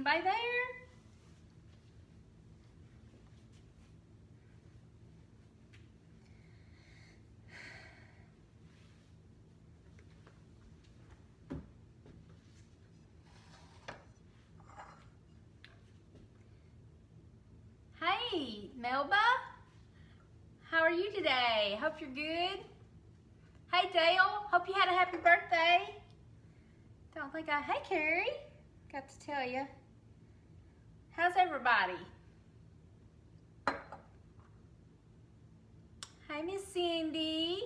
Anybody there? Hey, Melba. How are you today? Hope you're good. Hey, Dale. Hope you had a happy birthday. Don't think I... Hey, Carrie. Got to tell you. How's everybody? Hey, Miss Cindy.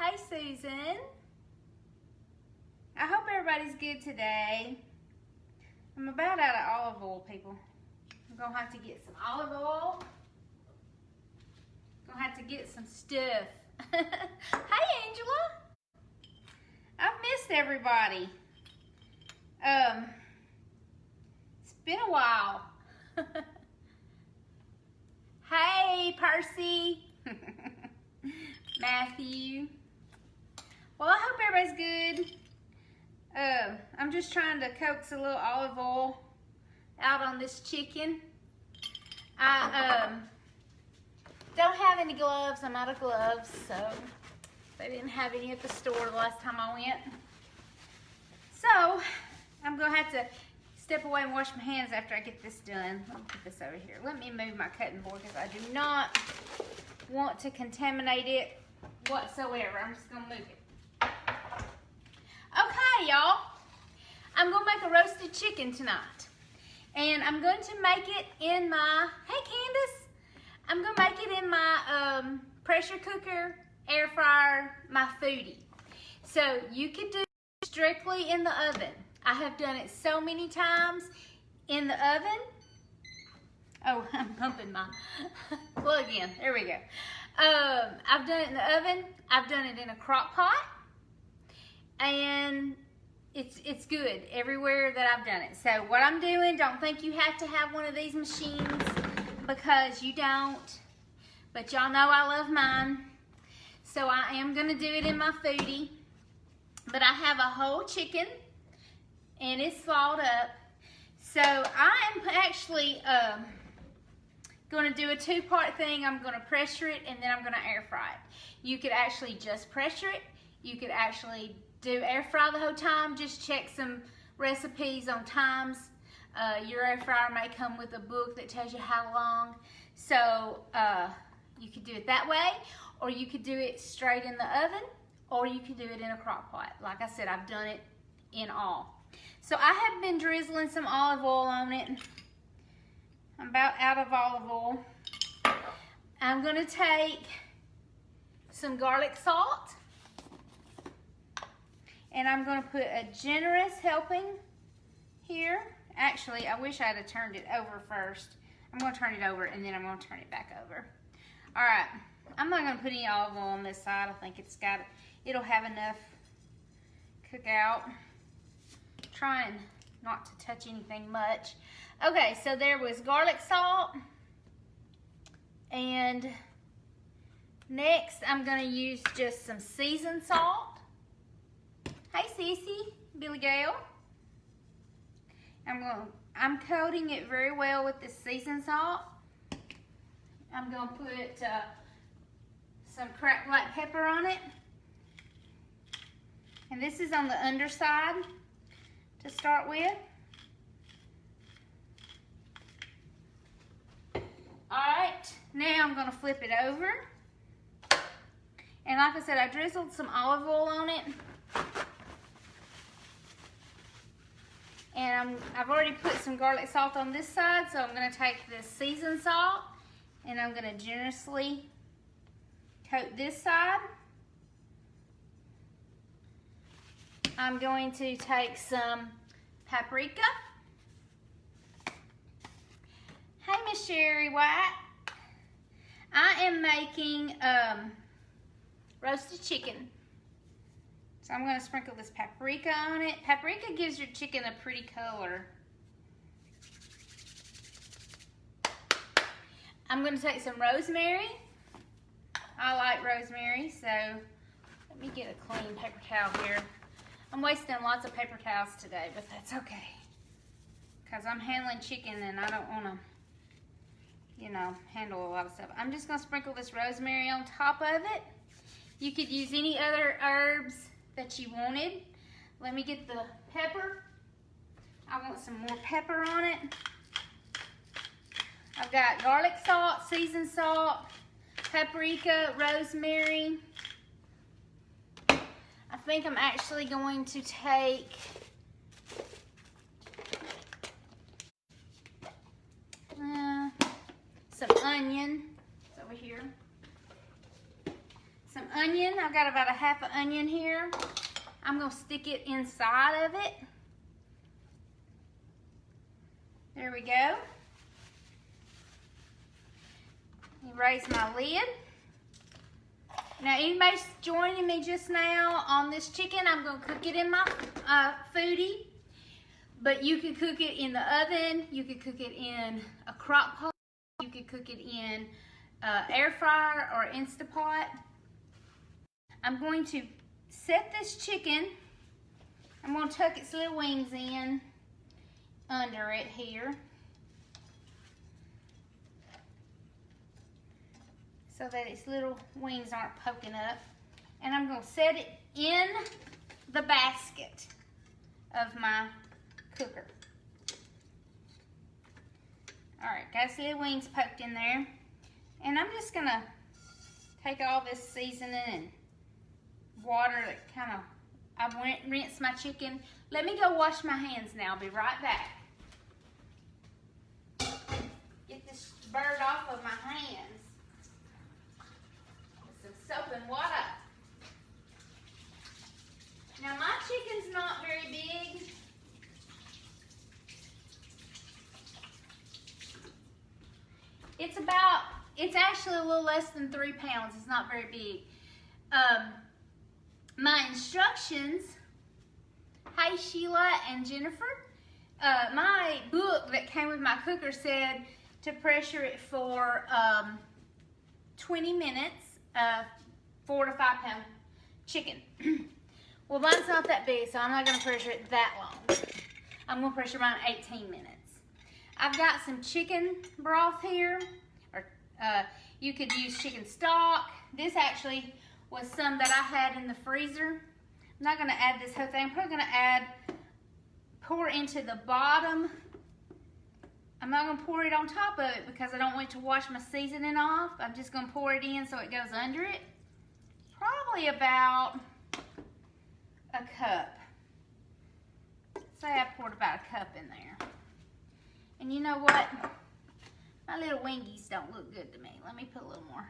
Hey, Susan. I hope everybody's good today. I'm about out of olive oil, people. I'm gonna have to get some olive oil. Gonna have to get some stuff. Hey, Angela. I've missed everybody. It's been a while. Hey, Percy. Matthew. Well, I hope everybody's good. I'm just trying to coax a little olive oil out on this chicken. I don't have any gloves. I'm out of gloves, so they didn't have any at the store the last time I went. So I'm gonna have to step away and wash my hands after I get this done. Let me put this over here. Let me move my cutting board because I do not want to contaminate it whatsoever. I'm just gonna move it. Okay, y'all. I'm gonna make a roasted chicken tonight. And I'm going to make it in my, hey Candace, I'm gonna make it in my pressure cooker, air fryer, my foodie. So you could do it strictly in the oven. I have done it so many times in the oven. Oh, I'm pumping my plug in, there we go. I've done it in the oven, I've done it in a crock pot, and it's good everywhere that I've done it. So what I'm doing, don't think you have to have one of these machines because you don't. But y'all know I love mine. So I am gonna do it in my foodie. But I have a whole chicken and it's thawed up. So I am actually gonna do a two-part thing. I'm gonna pressure it and then I'm gonna air fry it. You could actually just pressure it. You could actually do air fry the whole time. Just check some recipes on times. Your air fryer may come with a book that tells you how long. So you could do it that way, or you could do it straight in the oven, or you could do it in a crock pot. Like I said, I've done it in all. So I have been drizzling some olive oil on it. I'm about out of olive oil. I'm gonna take some garlic salt. And I'm going to put a generous helping here. Actually, I wish I had turned it over first. I'm going to turn it over and then I'm going to turn it back over. All right. I'm not going to put any olive oil on this side. I think it'll have enough cook out. Trying not to touch anything much. Okay, so there was garlic salt. And next, I'm going to use just some seasoned salt. Hey Cece, Billy Gale. I'm coating it very well with this seasoned salt. I'm gonna put some cracked black pepper on it. And this is on the underside to start with. Alright, now I'm gonna flip it over. And like I said, I drizzled some olive oil on it. And I've already put some garlic salt on this side, so I'm going to take this seasoned salt and I'm going to generously coat this side. I'm going to take some paprika. Hey, Miss Sherry White. I am making roasted chicken. So I'm going to sprinkle this paprika on it. Paprika gives your chicken a pretty color. I'm going to take some rosemary. I like rosemary, so let me get a clean paper towel here. I'm wasting lots of paper towels today, but that's okay. because I'm handling chicken and I don't want to, you know, handle a lot of stuff. I'm just going to sprinkle this rosemary on top of it. You could use any other herbs that you wanted. Let me get the pepper. I want some more pepper on it. I've got garlic salt, seasoned salt, paprika, rosemary. I think I'm actually going to take some onion. It's over here. Some onion. I've got about a half an onion here. I'm going to stick it inside of it. There we go. Raise my lid. Now, anybody's joining me just now on this chicken, I'm going to cook it in my foodie. But you could cook it in the oven. You could cook it in a crock pot. You could cook it in air fryer or Instapot. I'm going to set this chicken. I'm going to tuck its little wings in under it here, so that its little wings aren't poking up. And I'm going to set it in the basket of my cooker. Alright, got its little wings poked in there. And I'm just going to take all this seasoning and water that kind of, I rinsed my chicken. Let me go wash my hands now. I'll be right back. Get this bird off of my hands. With some soap and water. Now my chicken's not very big. It's actually a little less than 3 pounds. It's not very big. My instructions, hi Sheila and Jennifer. My book that came with my cooker said to pressure it for 20 minutes, 4 to 5 pound chicken. Well, mine's not that big, so I'm not gonna pressure it that long. I'm gonna pressure mine 18 minutes. I've got some chicken broth here, or you could use chicken stock. This actually was some that I had in the freezer. I'm not gonna add this whole thing. I'm probably gonna pour into the bottom. I'm not gonna pour it on top of it because I don't want to wash my seasoning off. I'm just gonna pour it in so it goes under it. Probably about a cup. Say I poured about a cup in there. And you know what? My little wingies don't look good to me. Let me put a little more.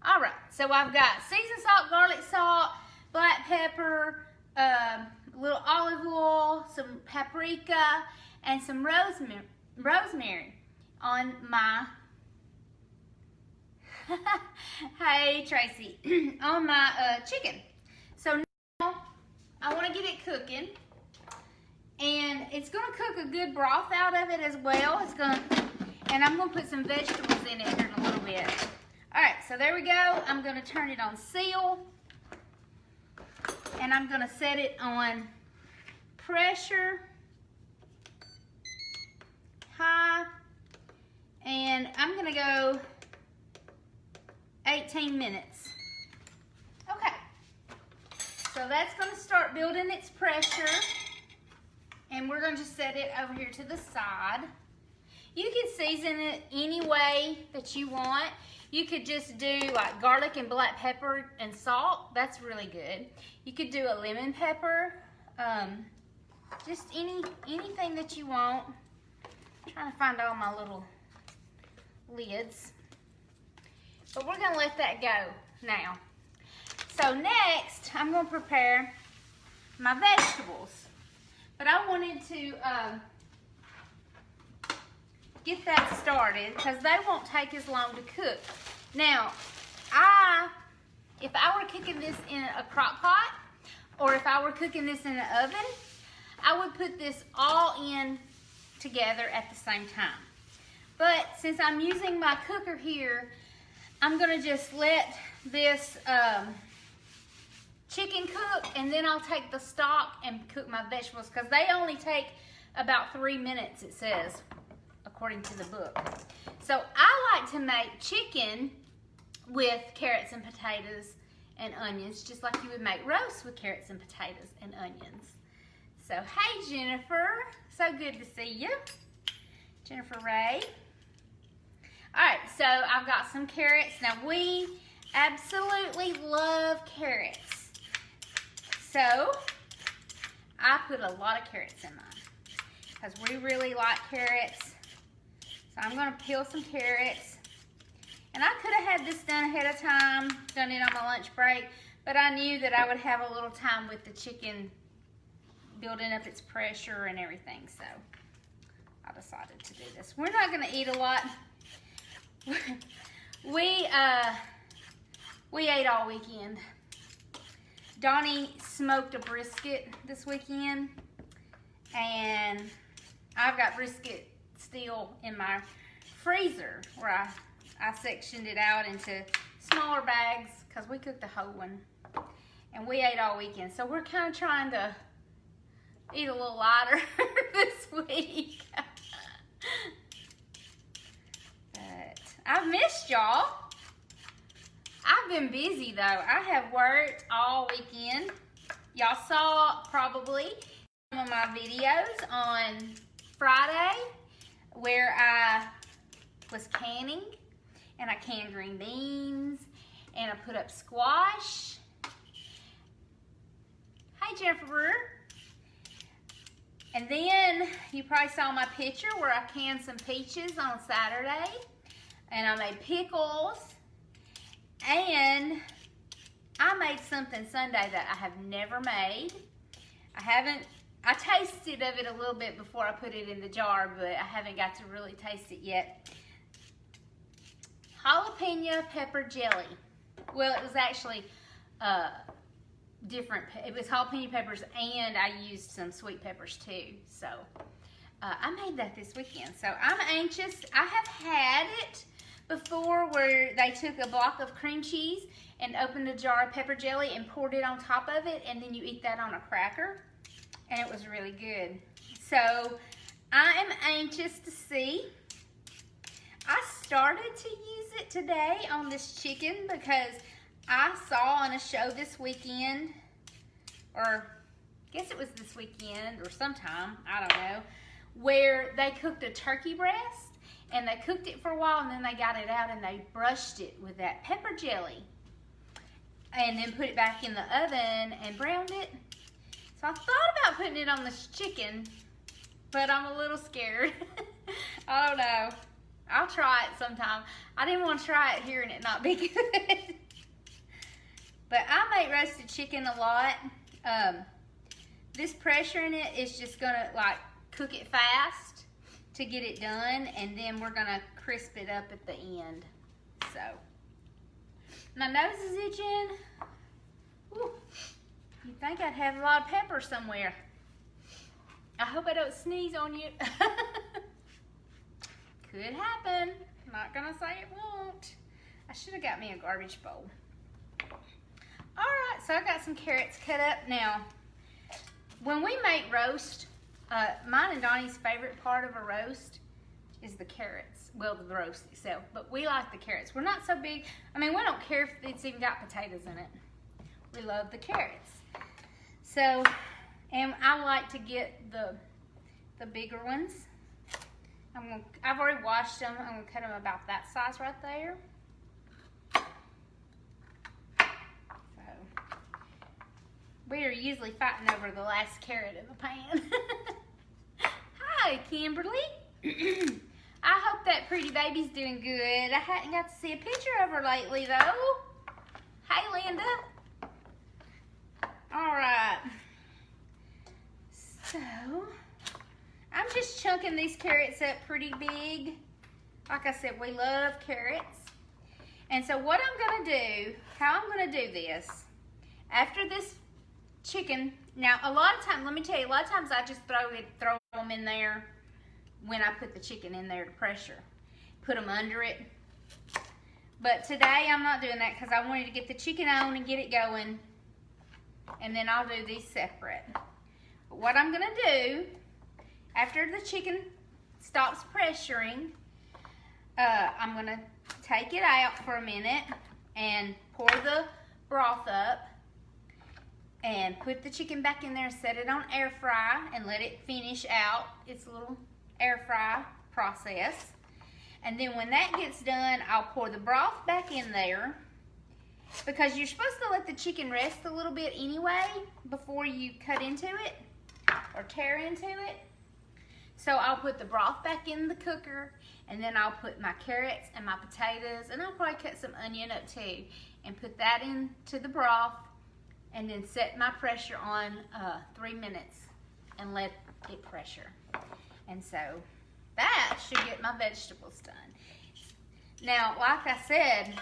All right, so I've got seasoned salt, garlic salt, black pepper, a little olive oil, some paprika, and some rosemary on my, hey Tracy, on my chicken. So now I want to get it cooking. And it's going to cook a good broth out of it as well. And I'm going to put some vegetables in it here in a little bit. Alright, so there we go. I'm going to turn it on seal. And I'm going to set it on pressure, high. And I'm going to go 18 minutes. Okay. So that's going to start building its pressure. And we're going to just set it over here to the side. You can season it any way that you want. You could just do like garlic and black pepper and salt. That's really good. You could do a lemon pepper. Just anything that you want. I'm trying to find all my little lids. But we're going to let that go now. So next, I'm going to prepare my vegetables. But I wanted to get that started because they won't take as long to cook. Now, if I were cooking this in a crock pot or if I were cooking this in an oven, I would put this all in together at the same time. But since I'm using my cooker here, I'm going to just let this chicken cook, and then I'll take the stock and cook my vegetables because they only take about 3 minutes, it says, according to the book. So I like to make chicken with carrots and potatoes and onions, just like you would make roast with carrots and potatoes and onions. So, hey Jennifer, so good to see you. Jennifer Ray. All right, so I've got some carrots. Now we absolutely love carrots. So I put a lot of carrots in mine because we really like carrots. So I'm gonna peel some carrots. And I could have had this done ahead of time, done it on my lunch break, but I knew that I would have a little time with the chicken building up its pressure and everything, so I decided to do this. We're not gonna eat a lot. We ate all weekend. Donnie smoked a brisket this weekend, and I've got brisket still in my freezer where I sectioned it out into smaller bags because we cooked the whole one, and we ate all weekend. So we're kind of trying to eat a little lighter this week. But I've missed y'all. I've been busy though. I have worked all weekend. Y'all saw probably some of my videos on Friday where I was canning, and I canned green beans, and I put up squash. Hi Jennifer. And then you probably saw my picture where I canned some peaches on Saturday, and I made pickles, and I made something Sunday that I have never made. I tasted of it a little bit before I put it in the jar, but I haven't got to really taste it yet. Jalapeno pepper jelly. Well, it was actually different. It was jalapeno peppers, and I used some sweet peppers too. So I made that this weekend. So I'm anxious. I have had it before where they took a block of cream cheese and opened a jar of pepper jelly and poured it on top of it, and then you eat that on a cracker, and it was really good. So I am anxious to see. I started to use it today on this chicken because I saw on a show this weekend, or I guess it was this weekend or sometime, I don't know, where they cooked a turkey breast, and they cooked it for a while, and then they got it out and they brushed it with that pepper jelly and then put it back in the oven and browned it. So I thought about putting it on this chicken, but I'm a little scared. I don't know. I'll try it sometime. I didn't want to try it here and it not be good. But I make roasted chicken a lot. This pressure in it is just gonna like cook it fast to get it done, and then we're gonna crisp it up at the end. So my nose is itching. Whew. You'd think I'd have a lot of pepper somewhere. I hope I don't sneeze on you. Could happen. I'm not gonna say it won't. I should have got me a garbage bowl. All right, so I got some carrots cut up. Now, when we make roast, mine and Donnie's favorite part of a roast is the carrots. Well, the roast itself, but we like the carrots. We're not so big. I mean, we don't care if it's even got potatoes in it. We love the carrots. So, and I like to get the bigger ones. I've already washed them. I'm gonna cut them about that size right there. So, we are usually fighting over the last carrot in the pan. Hi, Kimberly. I hope that pretty baby's doing good. I hadn't got to see a picture of her lately, though. Hey, Linda. All right. So, I'm just chunking these carrots up pretty big. Like I said, we love carrots. And so what I'm gonna do, how I'm gonna do this, after this chicken, now a lot of times, let me tell you, a lot of times I just throw them in there when I put the chicken in there to pressure. Put them under it. But today I'm not doing that because I wanted to get the chicken on and get it going. And then I'll do these separate. But what I'm gonna do After the chicken stops pressuring, I'm gonna take it out for a minute and pour the broth up and put the chicken back in there, set it on air fry and let it finish out its little air fry process. And then when that gets done, I'll pour the broth back in there, because you're supposed to let the chicken rest a little bit anyway before you cut into it or tear into it. So I'll put the broth back in the cooker, and then I'll put my carrots and my potatoes, and I'll probably cut some onion up too, and put that into the broth, and then set my pressure on 3 minutes and let it pressure. And so that should get my vegetables done. Now, like I said,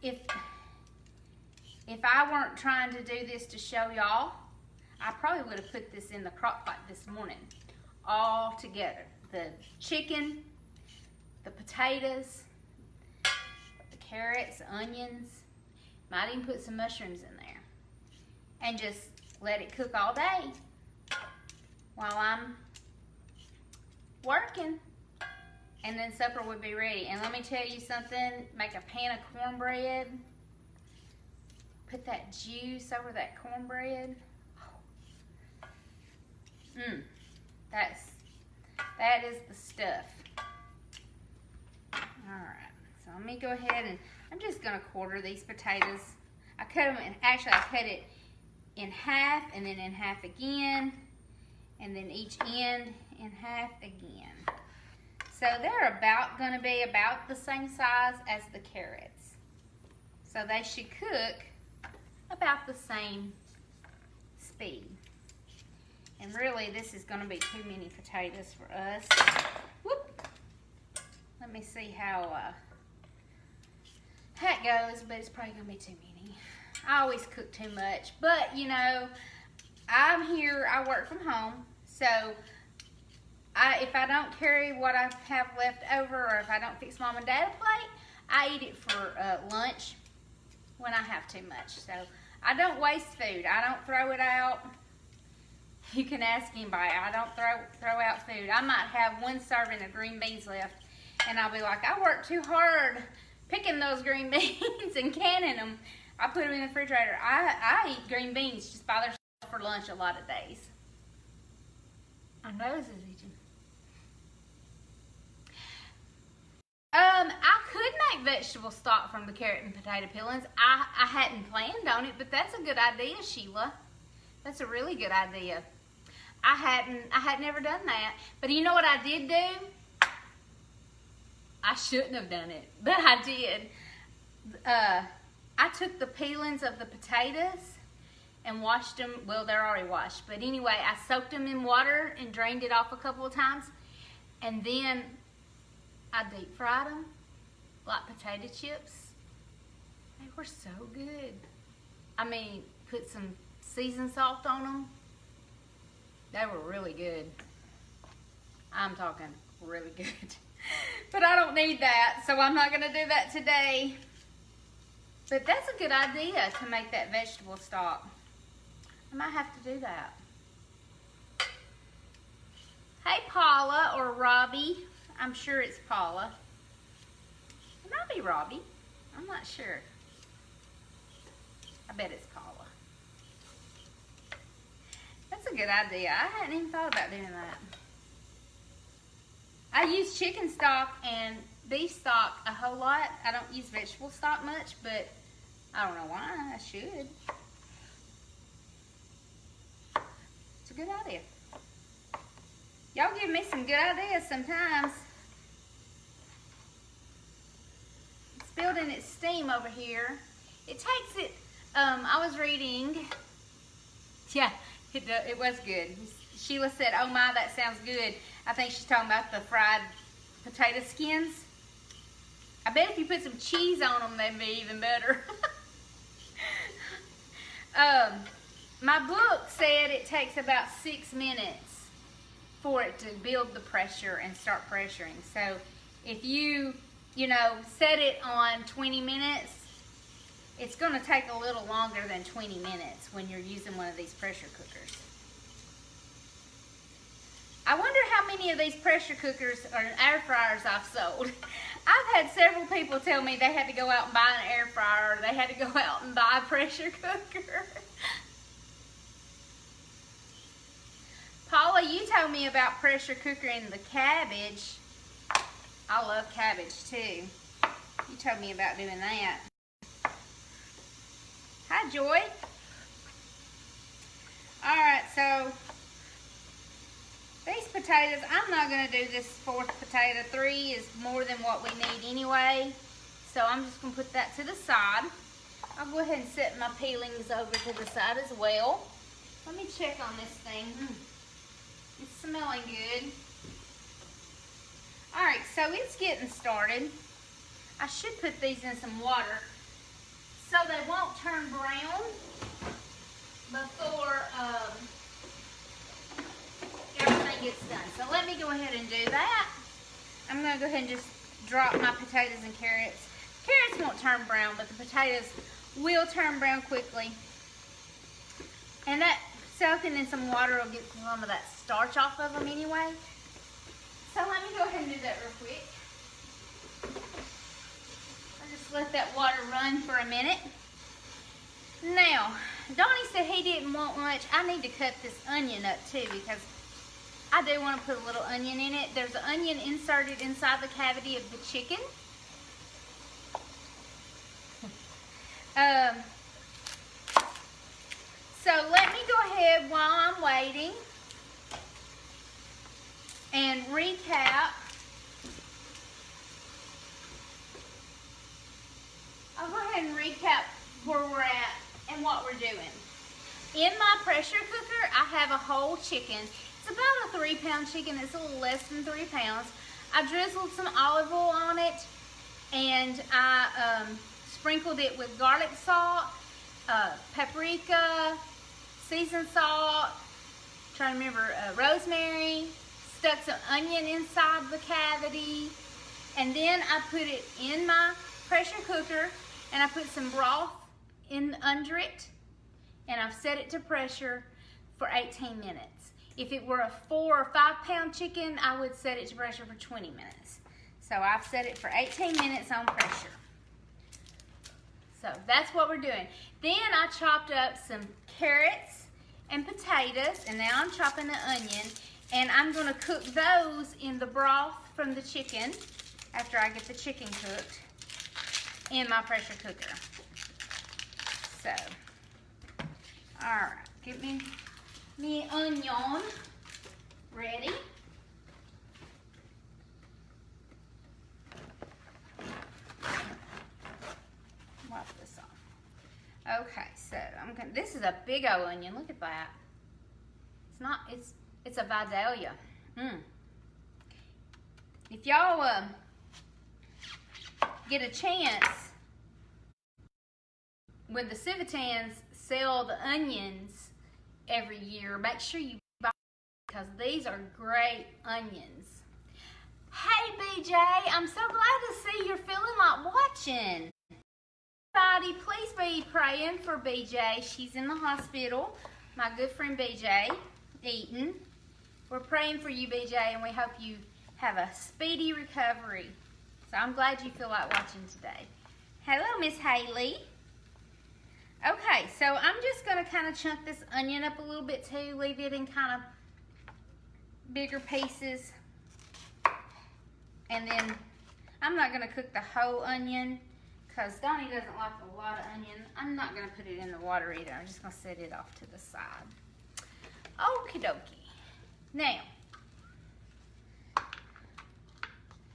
if I weren't trying to do this to show y'all, I probably would have put this in the crock pot this morning, all together. The chicken, the potatoes, the carrots, the onions, might even put some mushrooms in there, and just let it cook all day while I'm working. And then supper would be ready. And let me tell you something, make a pan of cornbread, put that juice over that cornbread. That is the stuff. Alright, so let me go ahead and I'm just gonna quarter these potatoes. I cut them in, actually I cut it in half and then in half again, and then each end in half again. So they're gonna be about the same size as the carrots. So they should cook about the same speed. And really, this is gonna be too many potatoes for us. Whoop. Let me see how it goes, but it's probably gonna be too many. I always cook too much, but you know, I'm here, I work from home, so if I don't carry what I have left over, or if I don't fix Mom and Dad a plate, I eat it for lunch when I have too much. So I don't waste food. I don't throw it out. You can ask anybody. I don't throw out food. I might have one serving of green beans left, and I'll be like, I worked too hard picking those green beans and canning them. I put them in the refrigerator. I eat green beans just by themselves for lunch a lot of days. My nose is itching. I could make vegetable stock from the carrot and potato peelings. I hadn't planned on it, but that's a good idea, Sheila. That's a really good idea. I had never done that. But you know what I did do? I shouldn't have done it, but I did. I took the peelings of the potatoes and washed them. Well, they're already washed, but anyway, I soaked them in water and drained it off a couple of times, and then I deep fried them like potato chips. They were so good. I mean, put some seasoned salt on them. They were really good. I'm talking really good. But I don't need that, so I'm not gonna do that today. But that's a good idea to make that vegetable stock. I might have to do that. Hey, Paula or Robbie. I'm sure it's Paula. It might be Robbie. I'm not sure. I bet it's Paula. That's a good idea. I hadn't even thought about doing that. I use chicken stock and beef stock a whole lot. I don't use vegetable stock much, but I don't know why. I should. It's a good idea. Y'all give me some good ideas sometimes. It's building its steam over here. It takes it, I was reading, yeah, it was good. Sheila said, oh my, that sounds good. I think she's talking about the fried potato skins. I bet if you put some cheese on them, they'd be even better. My book said it takes about 6 minutes for it to build the pressure and start pressuring. So if you set it on 20 minutes, it's going to take a little longer than 20 minutes when you're using one of these pressure cookers. I wonder how many of these pressure cookers or air fryers I've sold. I've had several people tell me they had to go out and buy an air fryer or they had to go out and buy a pressure cooker. Paula, you told me about pressure cooker and the cabbage. I love cabbage too. You told me about doing that. Hi, Joy. Alright, so these potatoes, I'm not going to do this 4th potato. 3 is more than what we need anyway. So I'm just going to put that to the side. I'll go ahead and set my peelings over to the side as well. Let me check on this thing. It's smelling good. Alright, so it's getting started. I should put these in some water so they won't turn brown before everything gets done. So let me go ahead and do that. I'm going to go ahead and just drop my potatoes and carrots. Carrots won't turn brown, but the potatoes will turn brown quickly. And that soaking in some water will get some of that starch off of them anyway. So let me go ahead and do that real quick. I'll just let that water run for a minute. Now, Donnie said he didn't want much. I need to cut this onion up too because I do want to put a little onion in it. There's an onion inserted inside the cavity of the chicken. So let me go ahead while I'm waiting and recap. I'll go ahead and recap where we're at and what we're doing. In my pressure cooker, I have a whole chicken. It's about a 3-pound chicken. It's a little less than 3 pounds. I drizzled some olive oil on it, and I sprinkled it with garlic salt, paprika, seasoned salt, trying to remember, rosemary, stuck some onion inside the cavity, and then I put it in my pressure cooker, and I put some broth in under it, and I've set it to pressure for 18 minutes. If it were a 4 or 5 pound chicken, I would set it to pressure for 20 minutes. So I've set it for 18 minutes on pressure. So that's what we're doing. Then I chopped up some carrots and potatoes, and now I'm chopping the onion, and I'm gonna cook those in the broth from the chicken after I get the chicken cooked in my pressure cooker. So, all right, get me onion ready. Wipe this off. Okay, so this is a big old onion. Look at that. It's a Vidalia. If y'all get a chance, when the Civitans sell the onions every year, make sure you buy them because these are great onions. Hey BJ, I'm so glad to see you're feeling like watching. Everybody, please be praying for BJ. She's in the hospital. My good friend BJ, Eaton. We're praying for you, BJ, and we hope you have a speedy recovery. So I'm glad you feel like watching today. Hello, Miss Haley. Okay, so I'm just going to kind of chunk this onion up a little bit too. Leave it in kind of bigger pieces. And then I'm not going to cook the whole onion because Donnie doesn't like a lot of onion. I'm not going to put it in the water either. I'm just going to set it off to the side. Okie dokie. Now,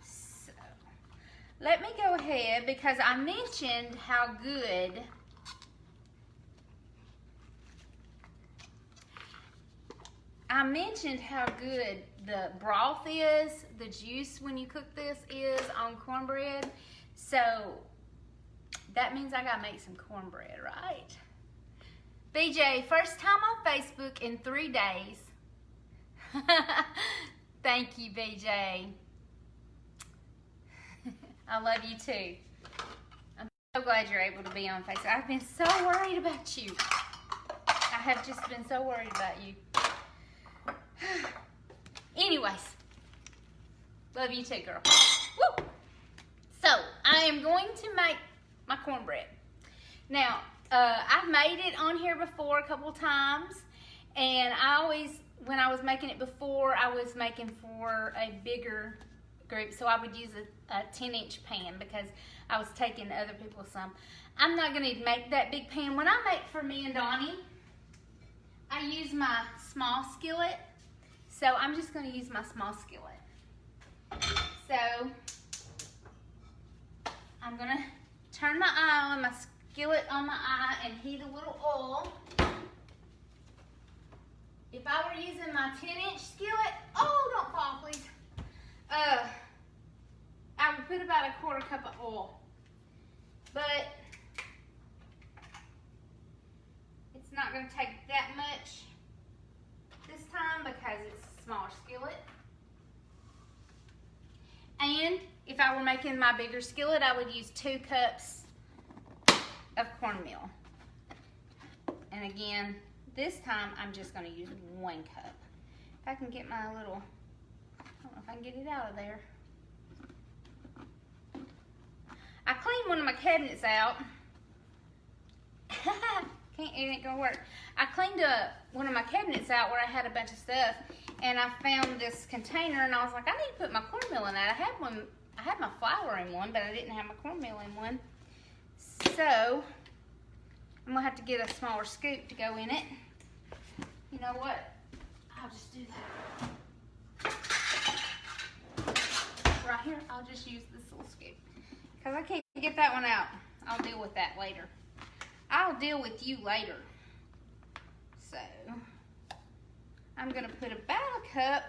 so let me go ahead because I mentioned how good the broth is, the juice when you cook this is on cornbread. So that means I gotta make some cornbread, right? BJ, first time on Facebook in 3 days. Thank you, BJ. I love you too. I'm so glad you're able to be on Facebook. I've been so worried about you. I have just been so worried about you. Anyways, love you too, girl. Woo! So, I am going to make my cornbread. Now, I've made it on here before a couple times, and when I was making it before, I was making for a bigger group, so I would use a 10-inch pan because I was taking other people some. I'm not going to make that big pan. When I make for me and Donnie, I use my small skillet, so I'm just going to use my small skillet. So, I'm going to turn my eye on, my skillet on my eye, and heat a little oil. If I were using my 10-inch skillet, oh, don't fall, please. I would put about a 1/4 cup of oil. But it's not going to take that much this time because it's a smaller skillet. And if I were making my bigger skillet, I would use 2 cups of cornmeal. And again, this time I'm just going to use 1 cup. If I can get my little, I don't know if I can get it out of there. I cleaned one of my cabinets out. It ain't gonna work. I cleaned one of my cabinets out where I had a bunch of stuff, and I found this container, and I was like, I need to put my cornmeal in that. I had my flour in one, but I didn't have my cornmeal in one. So I'm gonna have to get a smaller scoop to go in it. You know what? I'll just do that. Right here, I'll just use this little scoop. Because I can't get that one out. I'll deal with that later. I'll deal with you later. So, I'm going to put about a cup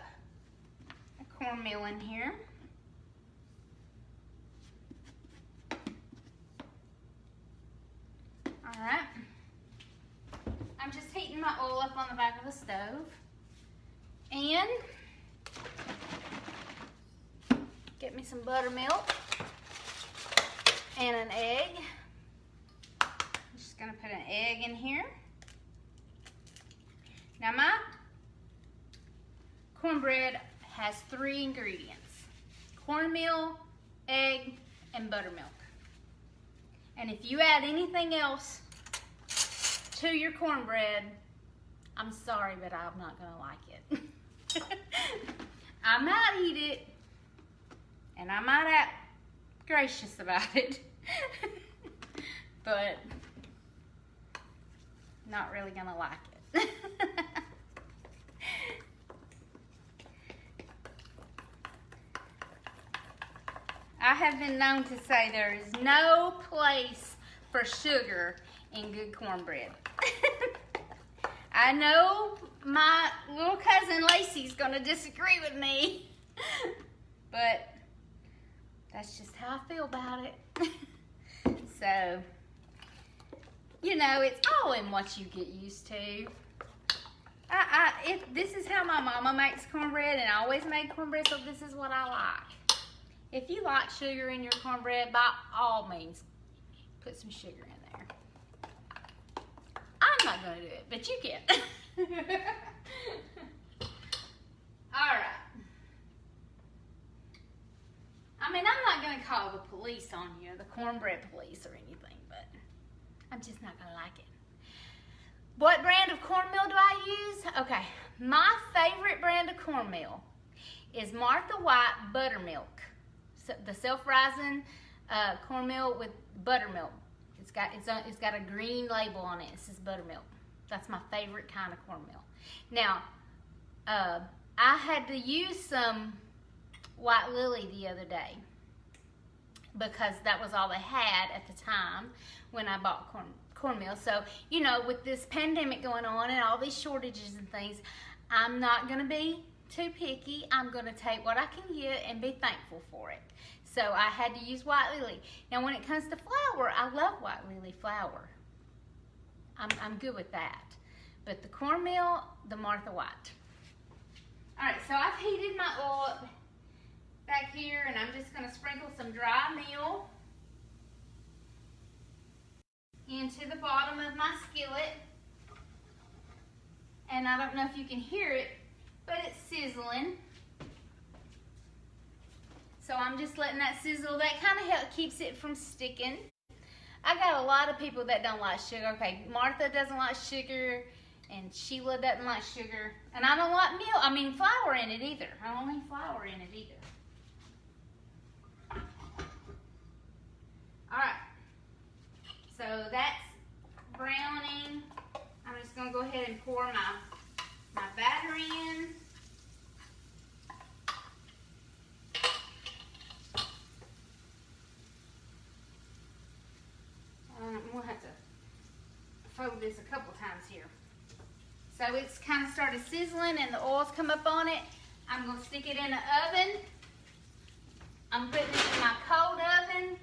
of cornmeal in here. Alright. I'm just heating my oil up on the back of the stove. And get me some buttermilk. And an egg. I'm just going to put an egg in here. Now my cornbread has 3 ingredients. Cornmeal, egg, and buttermilk. And if you add anything else to your cornbread, I'm sorry, but I'm not going to like it. I might eat it, and I might act gracious about it, but not really gonna like it. I have been known to say there is no place for sugar in good cornbread. I know my little cousin Lacey's gonna disagree with me, but that's just how I feel about it. So, you know, it's all in what you get used to. This is how my mama makes cornbread, and I always made cornbread, so this is what I like. If you like sugar in your cornbread, by all means, put some sugar in there. I'm not going to do it, but you can. All right. I mean, I'm not going to call the police on you, the cornbread police or anything, but I'm just not going to like it. What brand of cornmeal do I use? Okay, my favorite brand of cornmeal is Martha White Buttermilk. So the self-rising cornmeal with buttermilk. It's got a green label on it. It says buttermilk. That's my favorite kind of cornmeal. Now, I had to use some White Lily the other day because that was all they had at the time when I bought cornmeal. So, you know, with this pandemic going on and all these shortages and things, I'm not going to be too picky. I'm going to take what I can get and be thankful for it. So I had to use White Lily. Now when it comes to flour, I love White Lily flour. I'm good with that. But the cornmeal, the Martha White. Alright, so I've heated my oil up back here, and I'm just going to sprinkle some dry meal into the bottom of my skillet. And I don't know if you can hear it, but it's sizzling. So I'm just letting that sizzle. That kind of keeps it from sticking. I got a lot of people that don't like sugar. Okay, Martha doesn't like sugar, and Sheila doesn't like sugar. And I don't like flour in it either. I don't need flour in it either. Alright, so that's browning. I'm just going to go ahead and pour my batter in. We'll have to fold this a couple times here. So it's kind of started sizzling and the oil's come up on it. I'm going to stick it in the oven. I'm putting it in my cold oven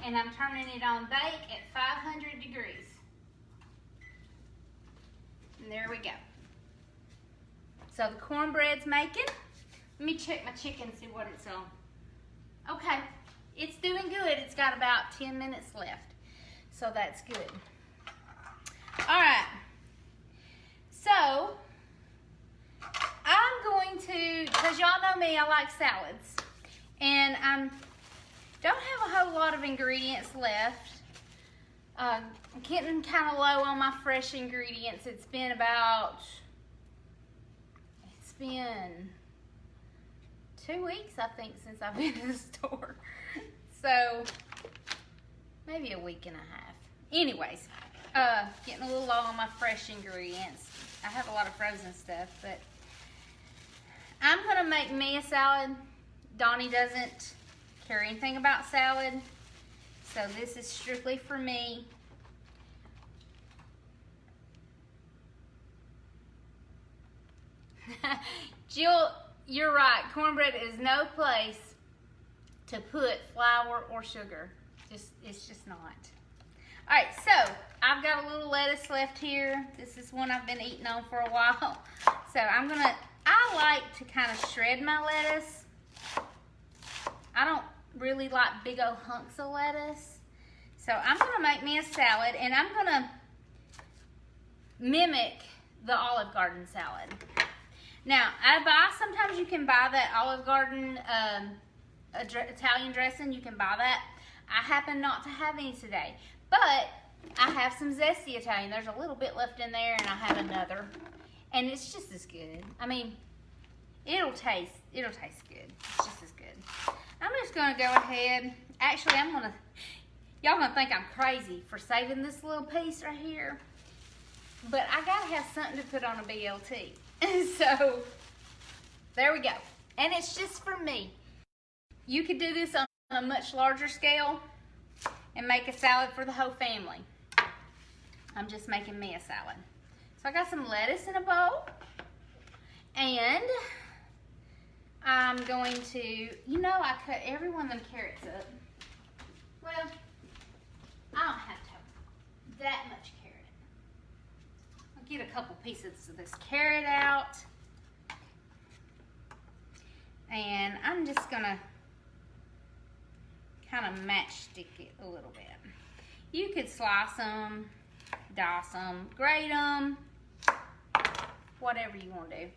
and I'm turning it on bake at 500 degrees. And there we go. So the cornbread's making. Let me check my chicken, see what it's on. Okay, it's doing good. It's got about 10 minutes left. So that's good. All right. So I'm going to, because y'all know me, I like salads. And I don't have a whole lot of ingredients left. I'm getting kind of low on my fresh ingredients. It's been 2 weeks, I think, since I've been to the store. So maybe a week and a half. Anyways, getting a little low on my fresh ingredients. I have a lot of frozen stuff, but I'm gonna make me a salad. Donnie doesn't care anything about salad, so this is strictly for me. Jill, you're right. Cornbread is no place to put flour or sugar. It's just not. All right, so I've got a little lettuce left here. This is one I've been eating on for a while. So I like to kind of shred my lettuce. I don't really like big old hunks of lettuce. So I'm gonna make me a salad and I'm gonna mimic the Olive Garden salad. Now, sometimes you can buy that Olive Garden Italian dressing. You can buy that. I happen not to have any today. But I have some zesty Italian. There's a little bit left in there, and I have another. And it's just as good. I mean, it'll taste good. It's just as good. I'm just going to go ahead. Actually, y'all going to think I'm crazy for saving this little piece right here. But I got to have something to put on a BLT. So, there we go. And it's just for me. You could do this on a much larger scale and make a salad for the whole family. I'm just making me a salad. So I got some lettuce in a bowl. And I'm going to, I cut every one of them carrots up. Well, I don't have to have that much carrot. I'll get a couple pieces of this carrot out. And I'm just gonna kind of matchstick it a little bit. You could slice them, dice them, grate them, whatever you want to do.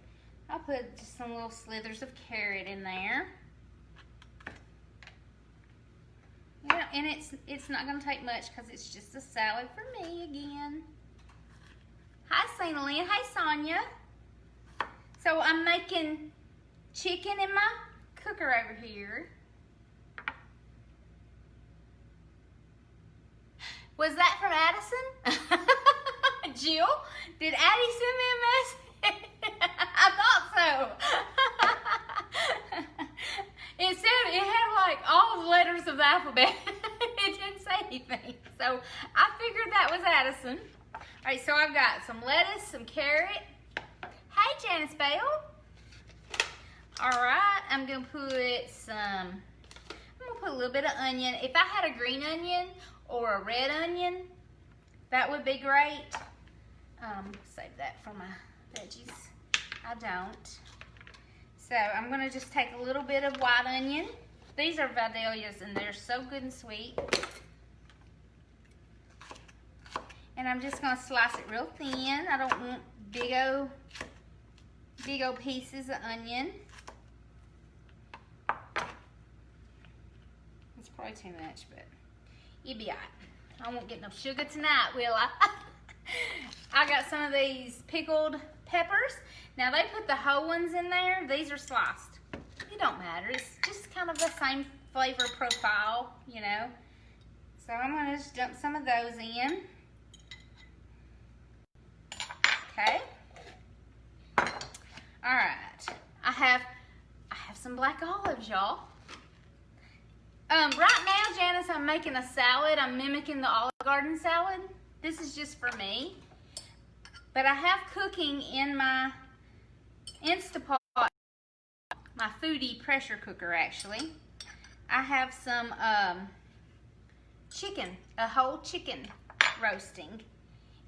I'll put just some little slithers of carrot in there. Yeah, and it's not going to take much because it's just a salad for me again. Hi, St. Lynn. Hey, Sonia. So I'm making chicken in my cooker over here. Was that from Addison? Jill, did Addie send me a message? I thought so. It said, it had like all the letters of the alphabet. It didn't say anything. So I figured that was Addison. All right, so I've got some lettuce, some carrot. Hey, Janice Bell. All right, I'm gonna put a little bit of onion. If I had a green onion or a red onion, that would be great. Save that for my veggies. I don't. So I'm gonna just take a little bit of white onion. These are Vidalias and they're so good and sweet. And I'm just gonna slice it real thin. I don't want big old pieces of onion. probably too much, but you'll be all right. I won't get no sugar tonight, will I? I got some of these pickled peppers. Now they put the whole ones in there. These are sliced. It don't matter. It's just kind of the same flavor profile, you know. So I'm gonna just dump some of those in. Okay. All right. I have some black olives, y'all. Right now, Janice, I'm making a salad. I'm mimicking the Olive Garden salad. This is just for me. But I have cooking in my Instapot, my foodie pressure cooker, actually. I have some chicken, a whole chicken roasting.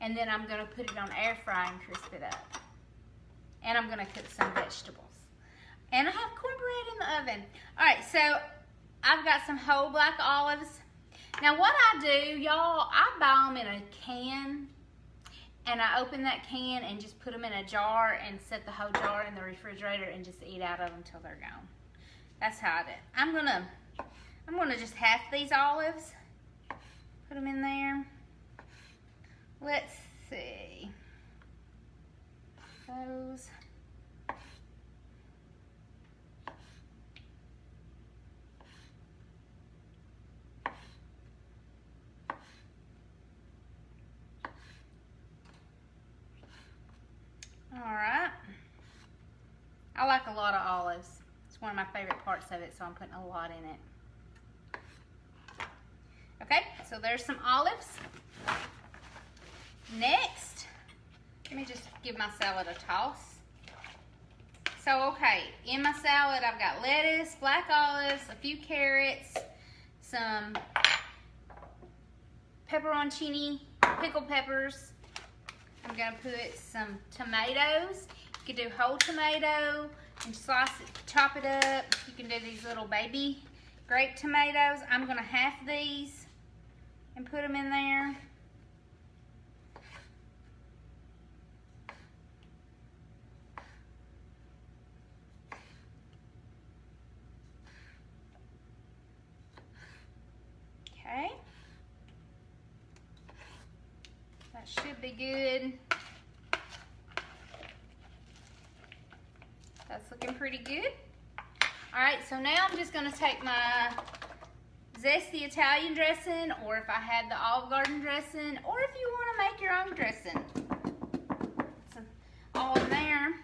And then I'm gonna put it on air fry and crisp it up. And I'm gonna cook some vegetables. And I have cornbread in the oven. All right, so I've got some whole black olives. Now what I do, y'all, I buy them in a can, and I open that can and just put them in a jar and set the whole jar in the refrigerator and just eat out of them until they're gone. That's how I do it. I'm gonna just half these olives, put them in there. Let's see. Those. Alright. I like a lot of olives. It's one of my favorite parts of it, so I'm putting a lot in it. Okay, so there's some olives. Next, let me just give my salad a toss. So, okay, in my salad I've got lettuce, black olives, a few carrots, some pepperoncini, pickled peppers. I'm gonna put some tomatoes. You can do whole tomato and slice it, chop it up. You can do these little baby grape tomatoes. I'm gonna half these and put them in there. Okay. That should be good. That's looking pretty good. All right, so now I'm just gonna take my zesty Italian dressing, or if I had the Olive Garden dressing, or if you wanna make your own dressing. It's all in there.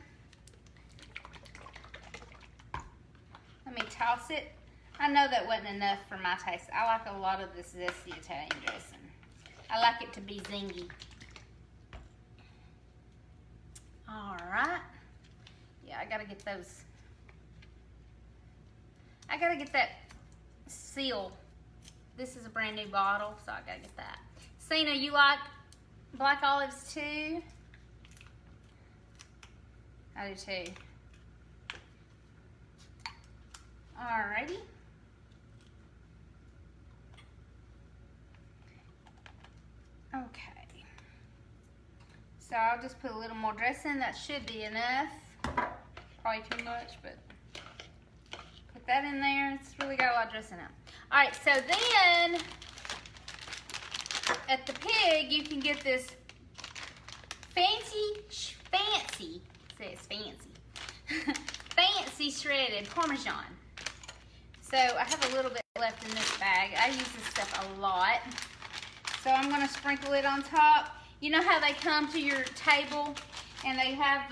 Let me toss it. I know that wasn't enough for my taste. I like a lot of this zesty Italian dressing. I like it to be zingy. All right. Yeah, I gotta get those. I gotta get that seal. This is a brand new bottle, so I gotta get that. Cena, you like black olives too? I do too. Alrighty. Okay. So I'll just put a little more dressing. That should be enough. Probably too much, but put that in there. It's really got a lot of dressing out. All right, so then at the Pig, you can get this fancy, says fancy, fancy shredded Parmesan. So I have a little bit left in this bag. I use this stuff a lot. So I'm gonna sprinkle it on top. You know how they come to your table and they have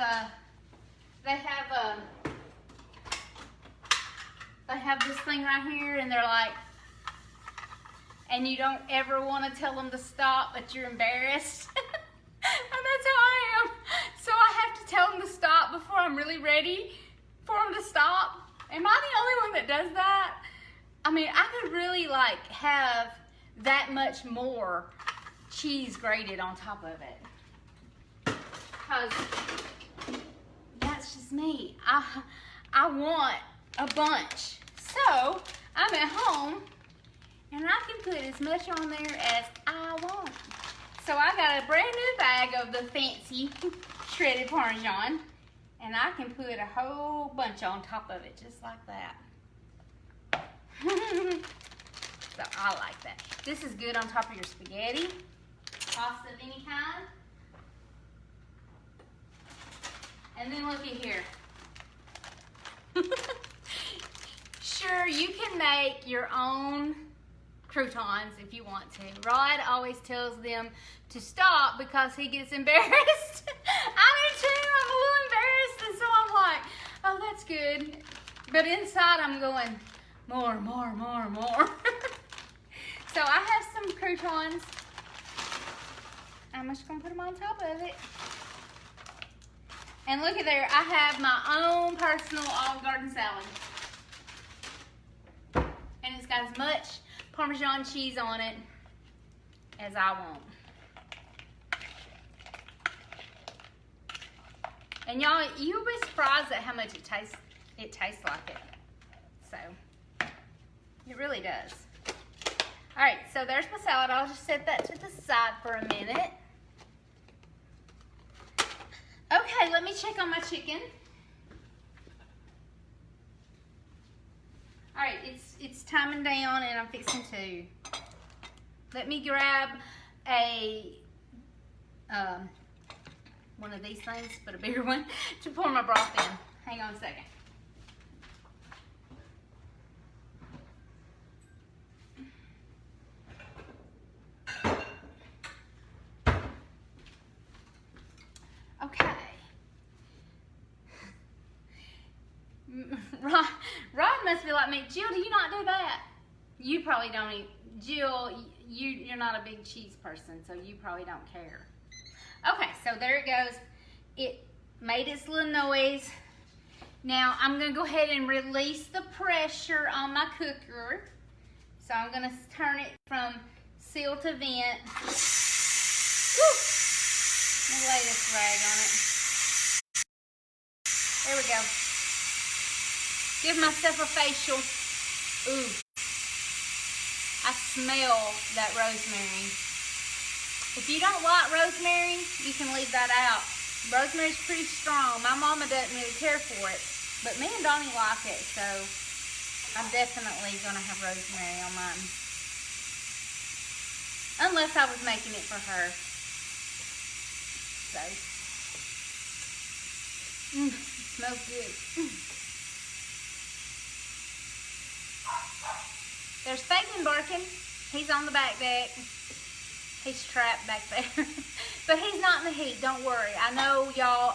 this thing right here, and they're like, and you don't ever want to tell them to stop, but you're embarrassed. And that's how I am. So I have to tell them to stop before I'm really ready for them to stop. Am I the only one that does that? I mean, I could really like have that much more cheese grated on top of it. Because that's just me. I want a bunch. So I'm at home and I can put as much on there as I want. So I got a brand new bag of the fancy shredded Parmesan, and I can put a whole bunch on top of it just like that. So I like that. This is good on top of your spaghetti, pasta of any kind. And then look at here. Sure, you can make your own croutons if you want to. Rod always tells them to stop because he gets embarrassed. I do too. I'm a little embarrassed, and so I'm like, oh, that's good. But inside I'm going, more, more, more, more. So I have some croutons. I'm just going to put them on top of it. And look at there, I have my own personal Olive Garden salad. And it's got as much Parmesan cheese on it as I want. And y'all, you'll be surprised at how much it tastes like it. So, it really does. All right, so there's my salad. I'll just set that to the side for a minute. Okay, let me check on my chicken. All right, it's timing down, and I'm fixing to. Let me grab a one of these things, but a bigger one, to pour my broth in. Hang on a second. Okay. Rod must be like me. Jill, do you not do that? You probably don't eat. Jill, you're not a big cheese person, so you probably don't care. Okay, so there it goes. It made its little noise. Now I'm going to go ahead and release the pressure on my cooker. So I'm going to turn it from seal to vent. Woo! Let me lay this rag on it. There we go. Give myself a facial. Ooh. I smell that rosemary. If you don't like rosemary, you can leave that out. Rosemary's pretty strong. My mama doesn't really care for it, but me and Donnie like it, so I'm definitely gonna have rosemary on mine. Unless I was making it for her. So, it smells good. There's Fagan barking. He's on the back deck. He's trapped back there. But he's not in the heat, don't worry. I know y'all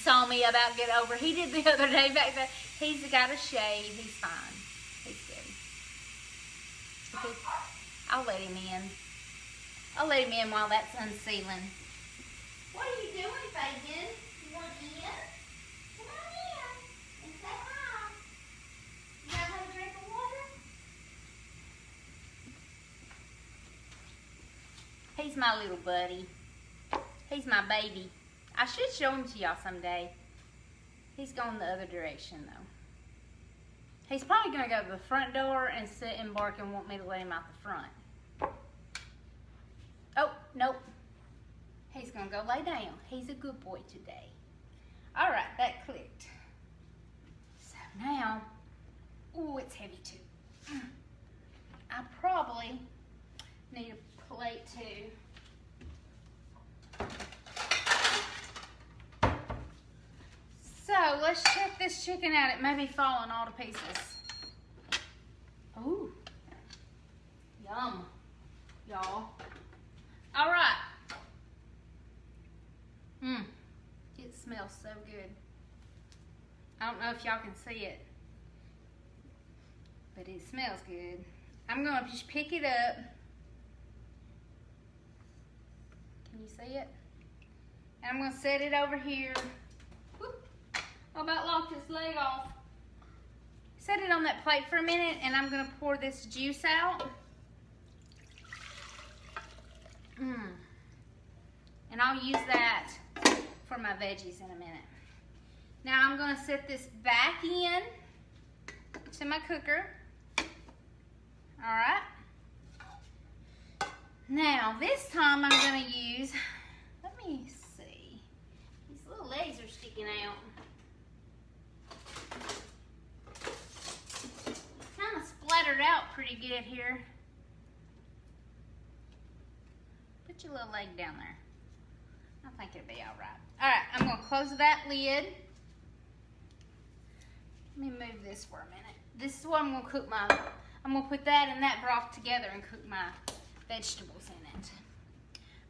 saw me about get over. He did the other day back there. He's got a shade. He's fine. He's good. I'll let him in. I'll let him in while that's unsealing. What are you doing, Fagan? You want in? Come on in and say hi. You guys have a drink of water? He's my little buddy. He's my baby. I should show him to y'all someday. He's going the other direction though. He's probably gonna go to the front door and sit and bark and want me to let him out the front. Oh, nope. He's gonna go lay down. He's a good boy today. All right, that clicked. So now, ooh, it's heavy too. I probably need a plate too. So let's check this chicken out. It may be falling all to pieces. Ooh, yum, y'all. All right. It smells so good. I don't know if y'all can see it, but it smells good. I'm gonna just pick it up. Can you see it? And I'm gonna set it over here. Whoop. I about locked his leg off. Set it on that plate for a minute, and I'm gonna pour this juice out. And I'll use that for my veggies in a minute. Now I'm gonna set this back in to my cooker. All right. Now this time I'm gonna use, let me see, these little legs are sticking out. Kind of splattered out pretty pretty good here. Put your little leg down there. I think it'll be all right. All right, I'm gonna close that lid. Let me move this for a minute. This is what I'm gonna cook I'm gonna put that and that broth together and cook my vegetables in it.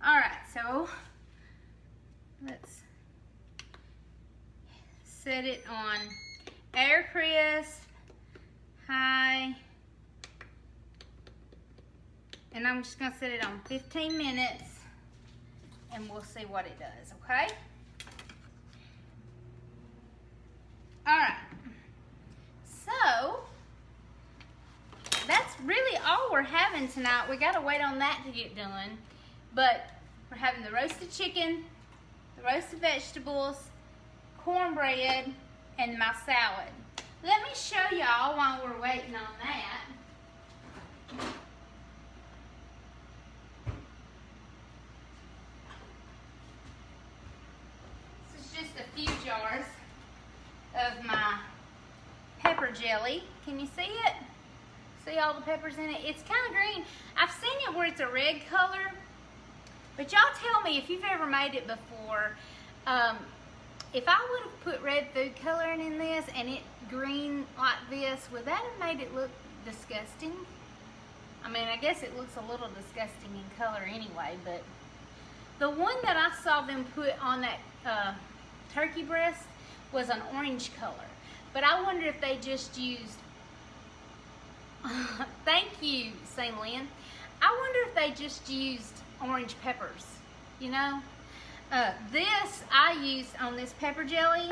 All right, so let's set it on air crisp, high, and I'm just gonna set it on 15 minutes and we'll see what it does, okay? All right, so that's really all we're having tonight. We gotta wait on that to get done, but we're having the roasted chicken, the roasted vegetables, cornbread, and my salad. Let me show y'all while we're waiting on that. This is just a few jars of my pepper jelly. Can you see it? See all the peppers in it? It's kind of green. I've seen it where it's a red color, but y'all tell me if you've ever made it before. If I would have put red food coloring in this and it green like this, would that have made it look disgusting? I mean, I guess it looks a little disgusting in color anyway, but the one that I saw them put on that turkey breast was an orange color. But I wonder if they just used, thank you, St. Lynn. I wonder if they just used orange peppers, you know? This I used on this pepper jelly.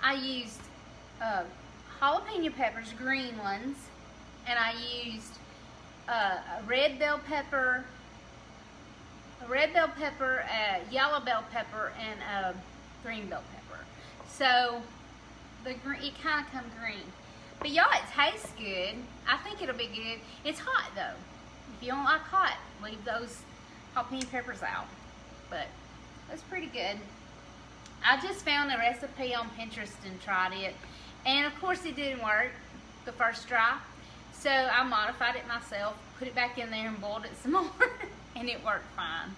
I used jalapeno peppers, green ones, and I used a red bell pepper, a yellow bell pepper, and a green bell pepper. So it kind of come green. But y'all, it tastes good. I think it'll be good. It's hot though. If you don't like hot, leave those jalapeno peppers out. But it's pretty good. I just found a recipe on Pinterest and tried it. And of course it didn't work the first try. So I modified it myself, put it back in there and boiled it some more. And it worked fine.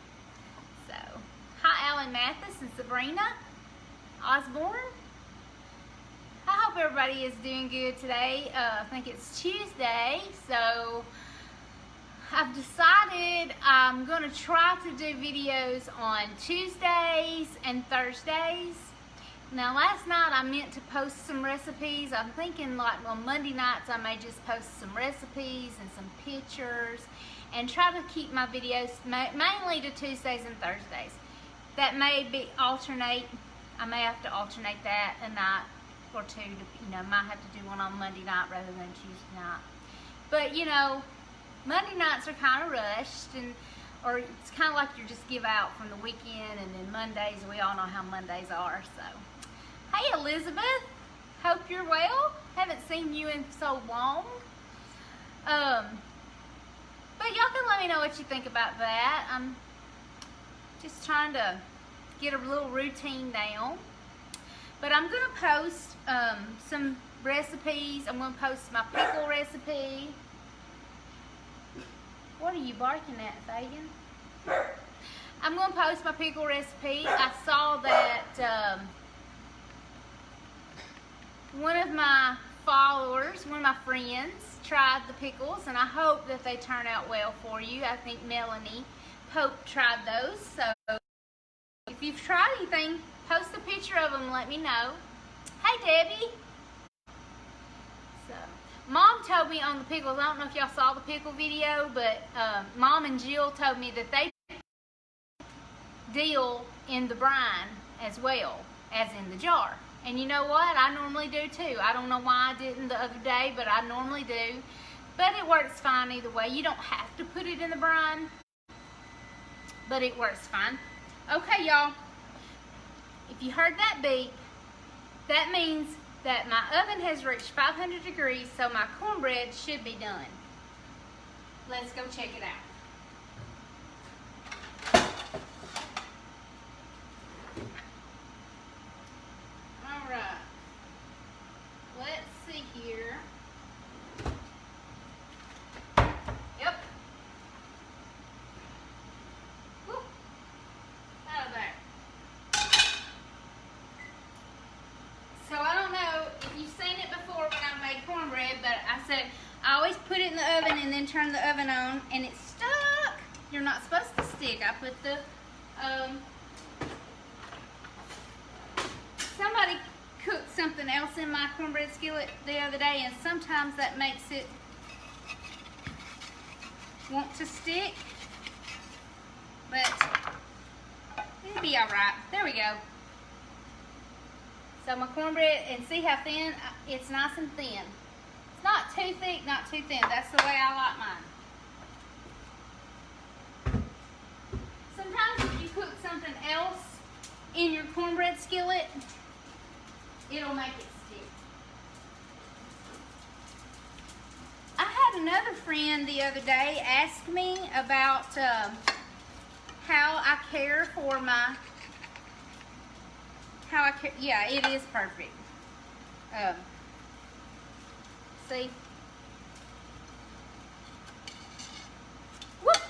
So, hi Alan Mathis and Sabrina Osborne. I hope everybody is doing good today. I think it's Tuesday, so I've decided I'm going to try to do videos on Tuesdays and Thursdays. Now last night I meant to post some recipes. I'm thinking like on Monday nights I may just post some recipes and some pictures and try to keep my videos mainly to Tuesdays and Thursdays. That may be alternate. I may have to alternate that a night or two, you know, might have to do one on Monday night rather than Tuesday night. But you know, Monday nights are kind of rushed, or it's kind of like you just give out from the weekend, and then Mondays, we all know how Mondays are. So, hey Elizabeth, hope you're well. Haven't seen you in so long. But y'all can let me know what you think about that. I'm just trying to get a little routine down. But I'm going to post some recipes. I'm going to post my pickle recipe. What are you barking at, Fagan? I'm going to post my pickle recipe. I saw that one of my followers, one of my friends, tried the pickles, and I hope that they turn out well for you. I think Melanie Pope tried those. So if you've tried anything, post a picture of them and let me know. Hey Debbie. So, Mom told me on the pickles, I don't know if y'all saw the pickle video, but Mom and Jill told me that they deal in the brine as well as in the jar. And you know what? I normally do too. I don't know why I didn't the other day, but I normally do. But it works fine either way. You don't have to put it in the brine, but it works fine. Okay, y'all. If you heard that beep, that means that my oven has reached 500 degrees, so my cornbread should be done. Let's go check it out. All right. Let's see here. oven and then turn the oven on, and it's stuck. You're not supposed to stick. I put the, somebody cooked something else in my cornbread skillet the other day, and sometimes that makes it want to stick, but it'll be all right. There we go. So my cornbread, and see how thin? It's nice and thin. It's not too thick, not too thin. That's the way I like mine. Sometimes if you cook something else in your cornbread skillet, it'll make it stick. I had another friend the other day ask me about how I care for my, yeah, it is perfect. See? Whoop!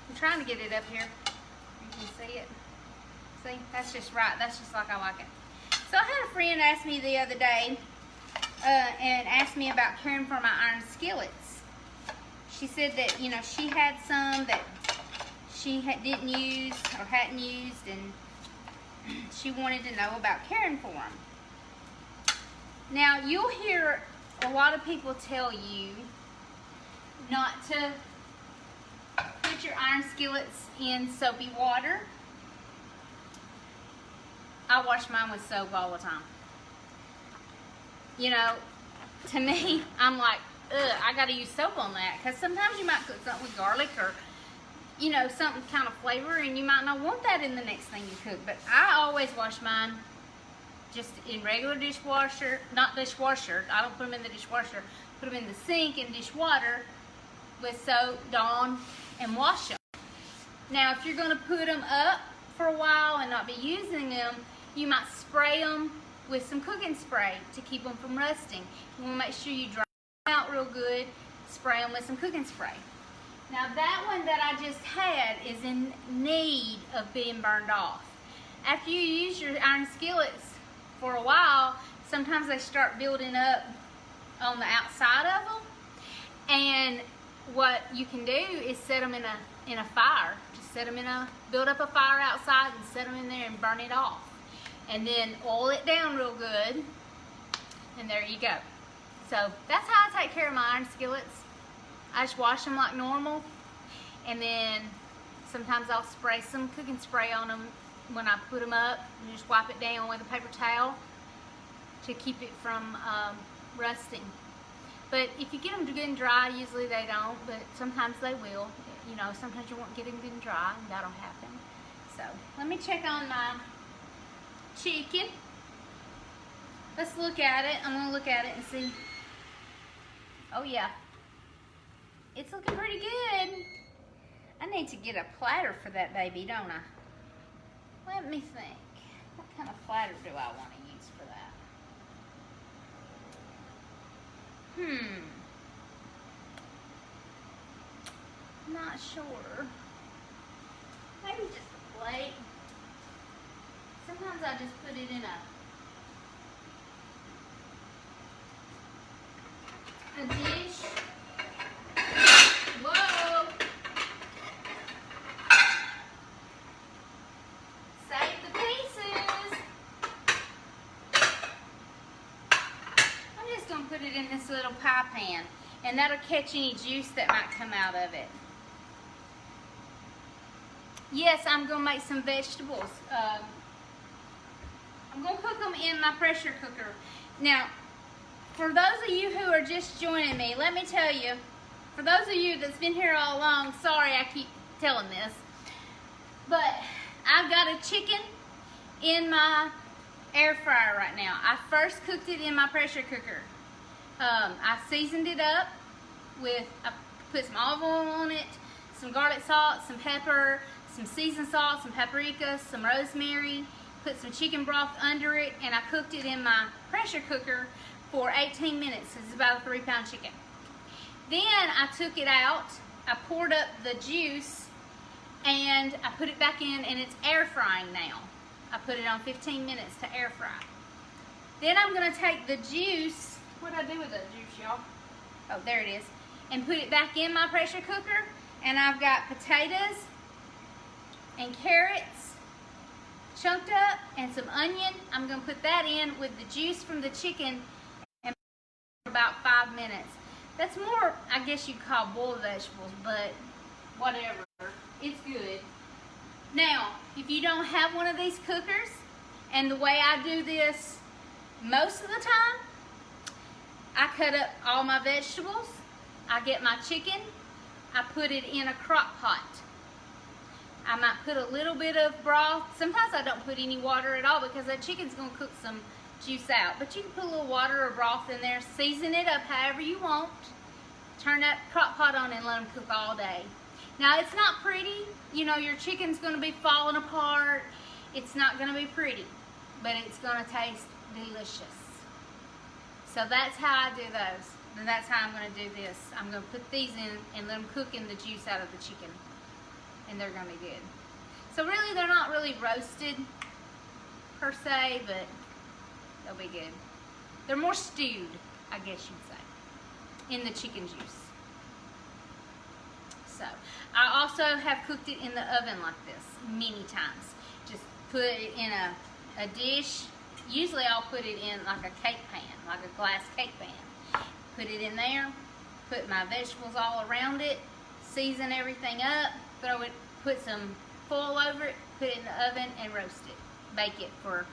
I'm trying to get it up here. You can see it. See? That's just right. That's just like I like it. So I had a friend ask me the other day and asked me about caring for my iron skillets. She said that, you know, she had some that she didn't use or hadn't used, and she wanted to know about caring for them. Now, you'll hear a lot of people tell you not to put your iron skillets in soapy water. I wash mine with soap all the time. You know, to me, I'm like, ugh, I gotta use soap on that, because sometimes you might cook something with garlic or, you know, something kind of flavor, and you might not want that in the next thing you cook. But I always wash mine just in regular dishwasher, not dishwasher. I don't put them in the dishwasher. Put them in the sink and dishwater with soap, Dawn, and wash them. Now, if you're going to put them up for a while and not be using them, you might spray them with some cooking spray to keep them from rusting. You want to make sure you dry them out real good. Spray them with some cooking spray. Now, that one that I just had is in need of being burned off. After you use your iron skillets for a while, sometimes they start building up on the outside of them. And what you can do is set them in a fire. Just set them build up a fire outside and set them in there and burn it off. And then oil it down real good, and there you go. So that's how I take care of my iron skillets. I just wash them like normal, and then sometimes I'll spray some cooking spray on them when I put them up, and just wipe it down with a paper towel to keep it from rusting. But if you get them good and dry, usually they don't, but sometimes they will. You know, sometimes you won't get them good and dry, and that'll happen. So let me check on my chicken. Let's look at it. I'm gonna look at it and see. Oh yeah, it's looking pretty good. I need to get a platter for that baby, don't I? Let me think. What kind of platter do I want to use for that? Not sure. Maybe just a plate. Sometimes I just put it in a dish. Whoa! Save the pieces. I'm just going to put it in this little pie pan, and that'll catch any juice that might come out of it. Yes, I'm going to make some vegetables. I'm going to cook them in my pressure cooker. Now, for those of you who are just joining me, let me tell you, for those of you that's been here all along, sorry I keep telling this, but I've got a chicken in my air fryer right now. I first cooked it in my pressure cooker. I seasoned it up with, I put some olive oil on it, some garlic salt, some pepper, some seasoned salt, some paprika, some rosemary, put some chicken broth under it, and I cooked it in my pressure cooker for 18 minutes. It's about a 3-pound chicken. Then I took it out, I poured up the juice, and I put it back in, and it's air frying now. I put it on 15 minutes to air fry. Then I'm gonna take the juice, what did I do with the juice, y'all? Oh, there it is. and put it back in my pressure cooker. And I've got potatoes and carrots chunked up and some onion. I'm gonna put that in with the juice from the chicken and for about 5 minutes. That's more, I guess you'd call boiled vegetables, but whatever, it's good. Now, if you don't have one of these cookers, and the way I do this most of the time, I cut up all my vegetables, I get my chicken, I put it in a crock pot. I might put a little bit of broth. Sometimes I don't put any water at all because that chicken's gonna cook some juice out. But you can put a little water or broth in there, season it up however you want. Turn that crock pot on and let them cook all day. Now it's not pretty. You know, your chicken's gonna be falling apart. It's not gonna be pretty, but it's gonna taste delicious. So that's how I do those. And that's how I'm gonna do this. I'm gonna put these in and let them cook in the juice out of the chicken. And they're gonna be good. So really, they're not really roasted per se, but they'll be good. They're more stewed, I guess you'd say, in the chicken juice. So, I also have cooked it in the oven like this many times. Just put it in a dish. Usually I'll put it in like a cake pan, like a glass cake pan. Put it in there, put my vegetables all around it, season everything up, throw it, put some foil over it, put it in the oven and roast it. Bake it for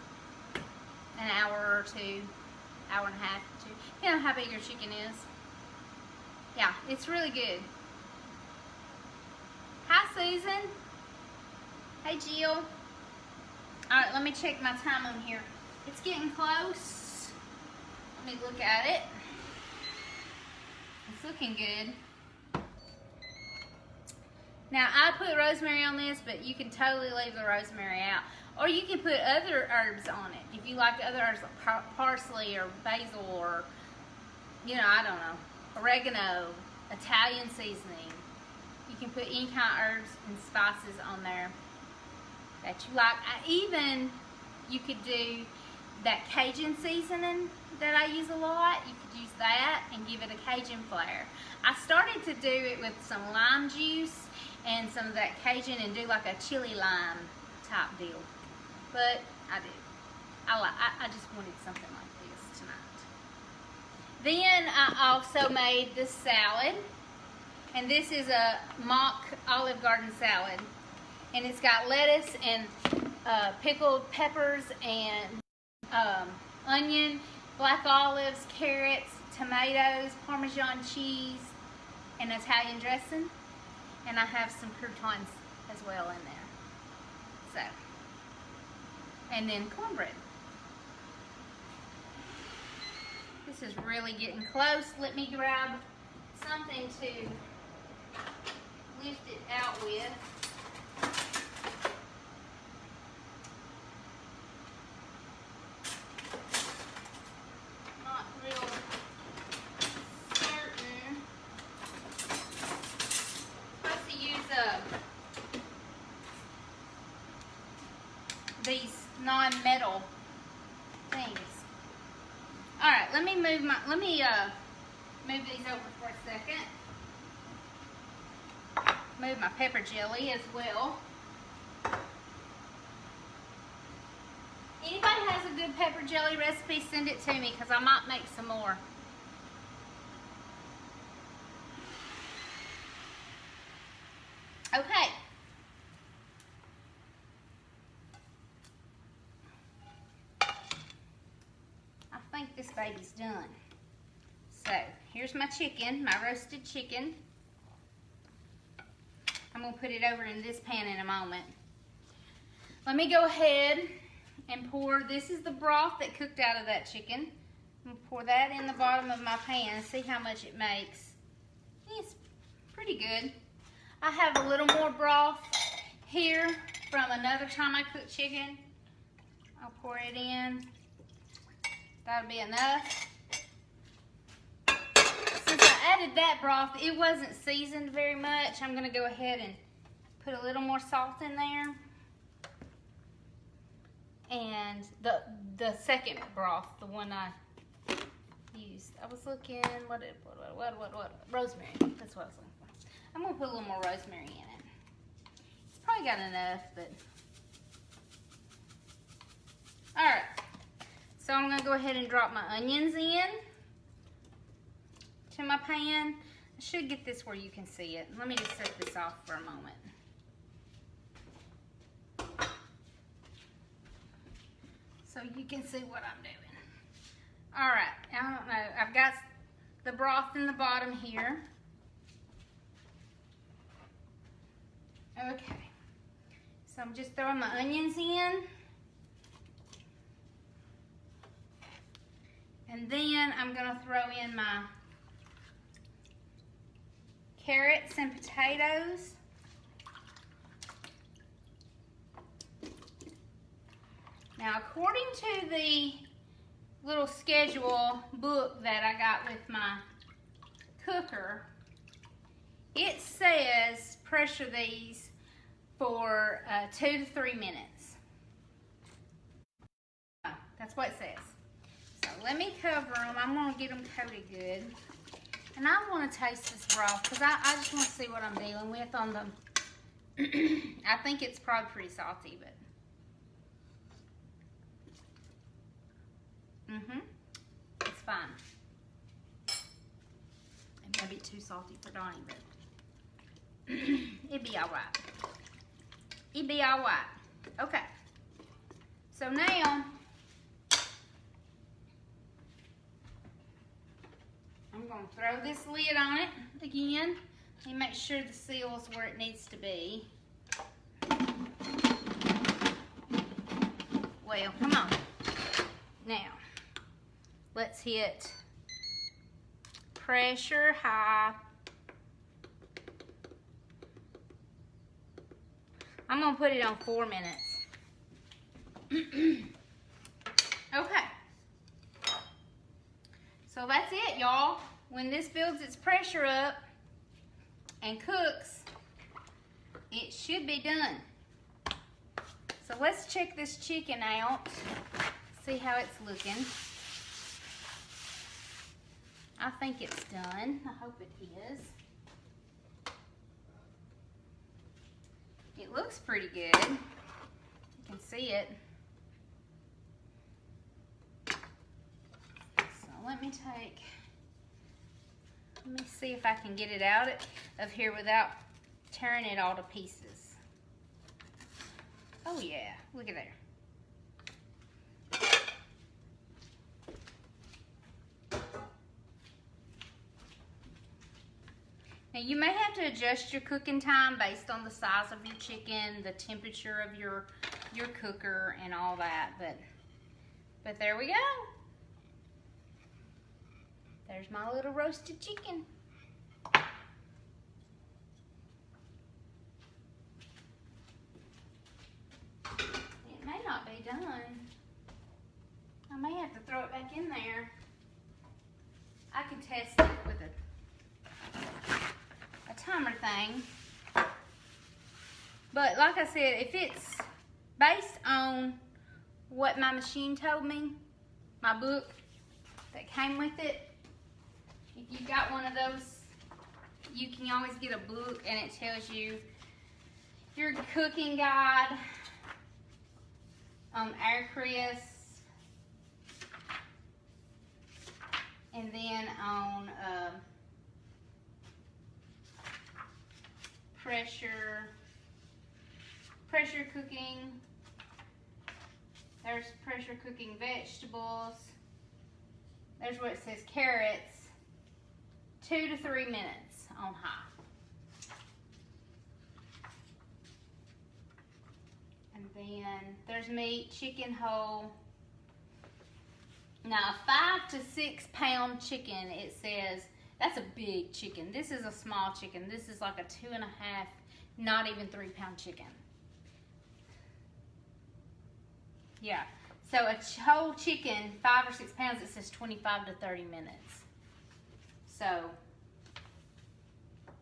an hour or two, hour and a half, two. You know how big your chicken is. Yeah, it's really good. Hi, Susan. Hey, Jill. All right, let me check my time on here. It's getting close. Let me look at it. It's looking good. Now, I put rosemary on this, but you can totally leave the rosemary out. Or you can put other herbs on it. If you like other herbs like parsley or basil or, you know, I don't know, oregano, Italian seasoning. You can put any kind of herbs and spices on there that you like. You could do that Cajun seasoning that I use a lot. You could use that and give it a Cajun flair. I started to do it with some lime juice and some of that Cajun and do like a chili lime type deal. But I did. I just wanted something like this tonight. Then I also made this salad. And this is a mock Olive Garden salad. And it's got lettuce and pickled peppers and onion, black olives, carrots, tomatoes, Parmesan cheese, and Italian dressing. And I have some croutons as well in there. So, and then cornbread. This is really getting close. Let me grab something to lift it out with. Not real certain. I'm supposed to use these non-metal things. All right, let me move these over for a second. Move my pepper jelly as well. Anybody has a good pepper jelly recipe, send it to me because I might make some more. Okay. I think this baby's done. So, here's my chicken, my roasted chicken. I'm going to put it over in this pan in a moment. Let me go ahead and pour, this is the broth that cooked out of that chicken. I'm going to pour that in the bottom of my pan and see how much it makes. It's pretty good. I have a little more broth here from another time I cooked chicken. I'll pour it in. That'll be enough. Since I added that broth, it wasn't seasoned very much. I'm gonna go ahead and put a little more salt in there. And the second broth, the one I used. used? I was looking, what, rosemary. That's what I was looking for. I'm gonna put a little more rosemary in it. It's probably got enough, but. All right, so I'm gonna go ahead and drop my onions in to my pan. I should get this where you can see it. Let me just set this off for a moment. So you can see what I'm doing. All right, I don't know, I've got the broth in the bottom here. Okay, so I'm just throwing my onions in. And then I'm gonna throw in my carrots and potatoes. Now, according to the little schedule book that I got with my cooker, it says pressure these for 2 to 3 minutes. That's what it says. So let me cover them. I'm going to get them coated good. And I want to taste this broth because I just want to see what I'm dealing with on the... I think it's probably pretty salty, but... It's fine. It may be too salty for Donnie, but it'd be all right. It'd be all right. Okay. So now, I'm going to throw this lid on it again and make sure the seal is where it needs to be. Well, come on. Now, let's hit pressure high. I'm going to put it on 4 minutes. Okay. So that's it, y'all. When this builds its pressure up and cooks, it should be done. So let's check this chicken out. See how it's looking. I think it's done. I hope it is. It looks pretty good. You can see it. So let me see if I can get it out of here without tearing it all to pieces. Oh yeah, look at there. Now you may have to adjust your cooking time based on the size of your chicken, the temperature of your cooker and all that, but there we go. There's my little roasted chicken. It may not be done. I may have to throw it back in there. I can test it with a timer thing. But like I said, if it's based on what my machine told me, my book that came with it, if you've got one of those, you can always get a book and it tells you your cooking guide, air crisp, and then on pressure cooking. There's pressure cooking vegetables. There's what it says carrots. 2 to 3 minutes on high. And then there's meat, chicken whole. Now, a 5 to 6 pound chicken, it says, that's a big chicken. This is a small chicken. This is like a 2.5, not even 3 pound chicken. Yeah, so a whole chicken, 5 or 6 pounds, it says 25 to 30 minutes. So,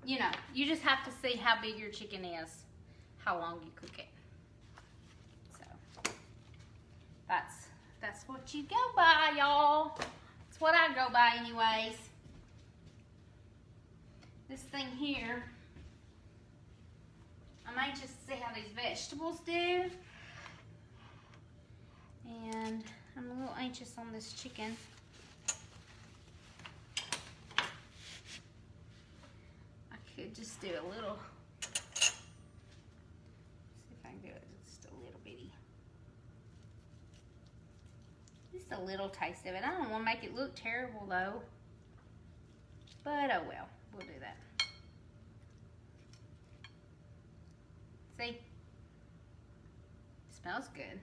you know, you just have to see how big your chicken is, how long you cook it. So, that's what you go by, y'all. It's what I go by anyways. This thing here, I'm anxious to see how these vegetables do. And I'm a little anxious on this chicken. I could just do a little, see if I can do it just a little bitty. Just a little taste of it. I don't want to make it look terrible though. But oh well, we'll do that. See? Smells good.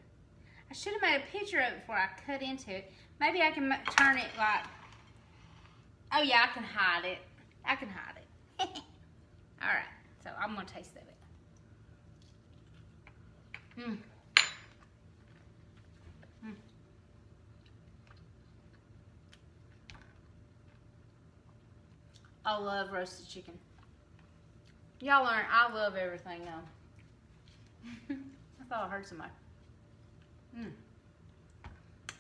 I should have made a picture of it before I cut into it. Maybe I can turn it like, oh yeah, I can hide it. I can hide it. All right, so I'm gonna taste of it. Mmm. Mm. I love roasted chicken. Y'all learn, I love everything though. I thought I heard somebody.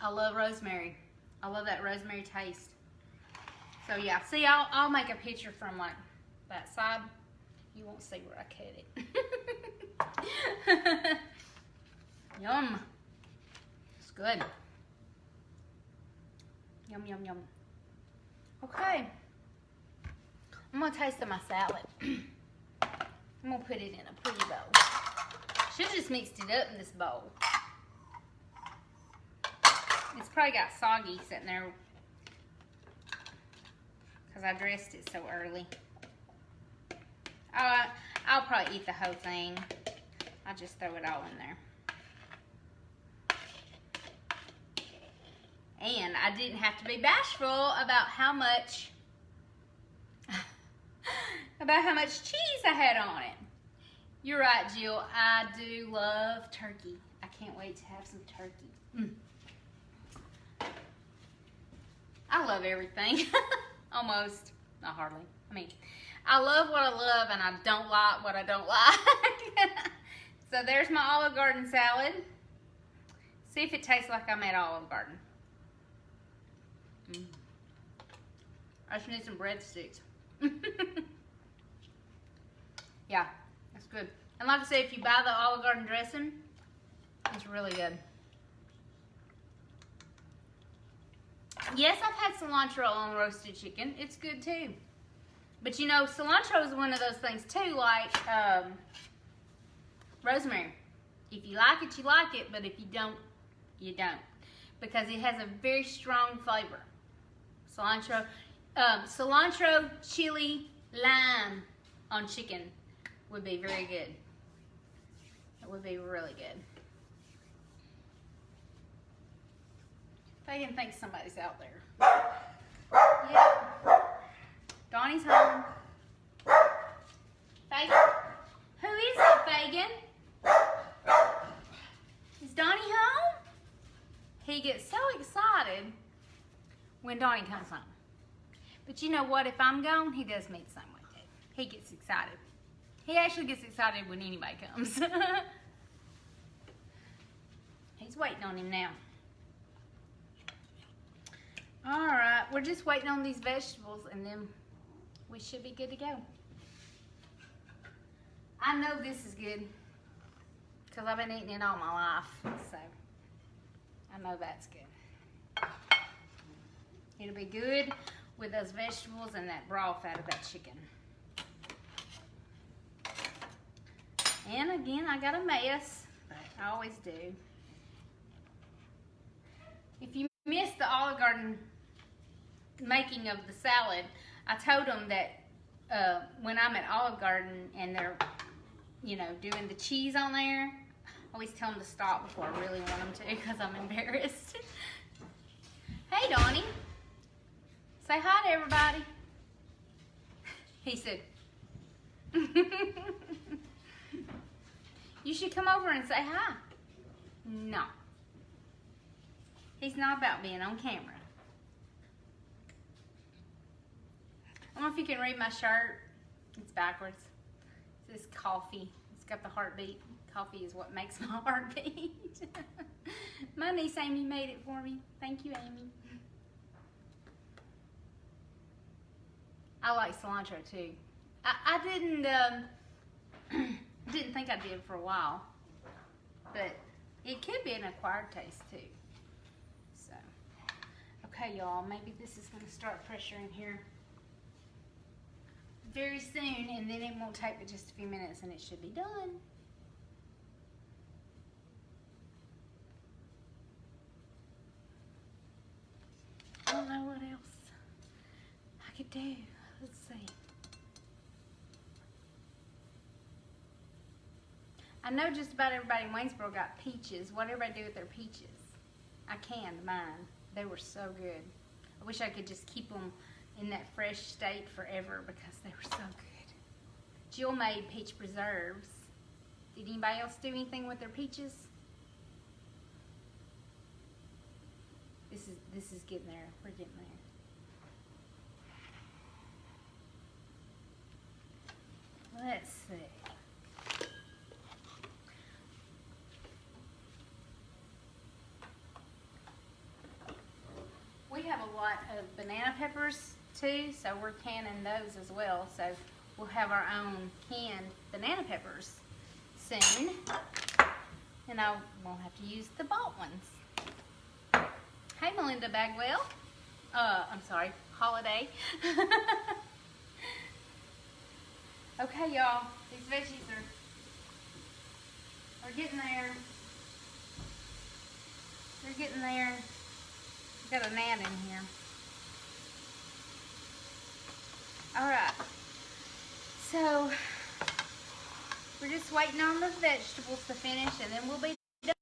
I love rosemary. I love that rosemary taste. So yeah, see, I'll make a picture from like that side. You won't see where I cut it. Yum. It's good. Yum, yum, yum. Okay. I'm gonna taste of my salad. I'm gonna put it in a pretty bowl. Should have just mixed it up in this bowl. It's probably got soggy sitting there because I dressed it so early. I'll probably eat the whole thing. I'll just throw it all in there. And I didn't have to be bashful about how much cheese I had on it. You're right, Jill. I do love turkey. I can't wait to have some turkey. I love everything. Almost. Not hardly. I mean, I love what I love and I don't like what I don't like. So there's my Olive Garden salad. See if it tastes like I'm at Olive Garden. I just need some breadsticks. Yeah, that's good. And like I said, if you buy the Olive Garden dressing, it's really good. Yes, I've had cilantro on roasted chicken. It's good too. But you know, cilantro is one of those things too, like rosemary. If you like it, you like it. But if you don't, you don't. Because it has a very strong flavor. Cilantro, chili, lime on chicken would be very good. It would be really good. Fagan thinks somebody's out there. Yeah. Donnie's home. Fagan? Who is it, Fagan? Is Donnie home? He gets so excited when Donnie comes home. But you know what? If I'm gone, he does me the same way too. He gets excited. He actually gets excited when anybody comes. He's waiting on him now. Alright, we're just waiting on these vegetables and then we should be good to go. I know this is good because I've been eating it all my life, so I know that's good. It'll be good with those vegetables and that broth out of that chicken. And again, I got a mess, but I always do. If you missed the Olive Garden making of the salad, I told them that when I'm at Olive Garden and they're, you know, doing the cheese on there, I always tell them to stop before I really want them to because I'm embarrassed. Hey, Donnie. Say hi to everybody. He said, you should come over and say hi. No. He's not about being on camera. I don't know if you can read my shirt. It's backwards. It says coffee. It's got the heartbeat. Coffee is what makes my heart beat. My niece Amy made it for me. Thank you, Amy. I like cilantro too. I didn't think I did for a while, but it could be an acquired taste too. So, okay, y'all, maybe this is going to start pressuring here very soon, and then it won't take but just a few minutes, and it should be done. I don't know what else I could do. Let's see. I know just about everybody in Waynesboro got peaches. What everybody do with their peaches? I canned mine. They were so good. I wish I could just keep them in that fresh state forever because they were so good. Jill made peach preserves. Did anybody else do anything with their peaches? This is getting there. We're getting there. Let's see. We have a lot of banana peppers too, so we're canning those as well. So we'll have our own canned banana peppers soon. And I won't have to use the bought ones. Hey, Melinda Bagwell. I'm sorry, Holiday. Okay, y'all, these veggies are getting there. They're getting there. Got a gnat in here. All right. So we're just waiting on the vegetables to finish, and then we'll be done.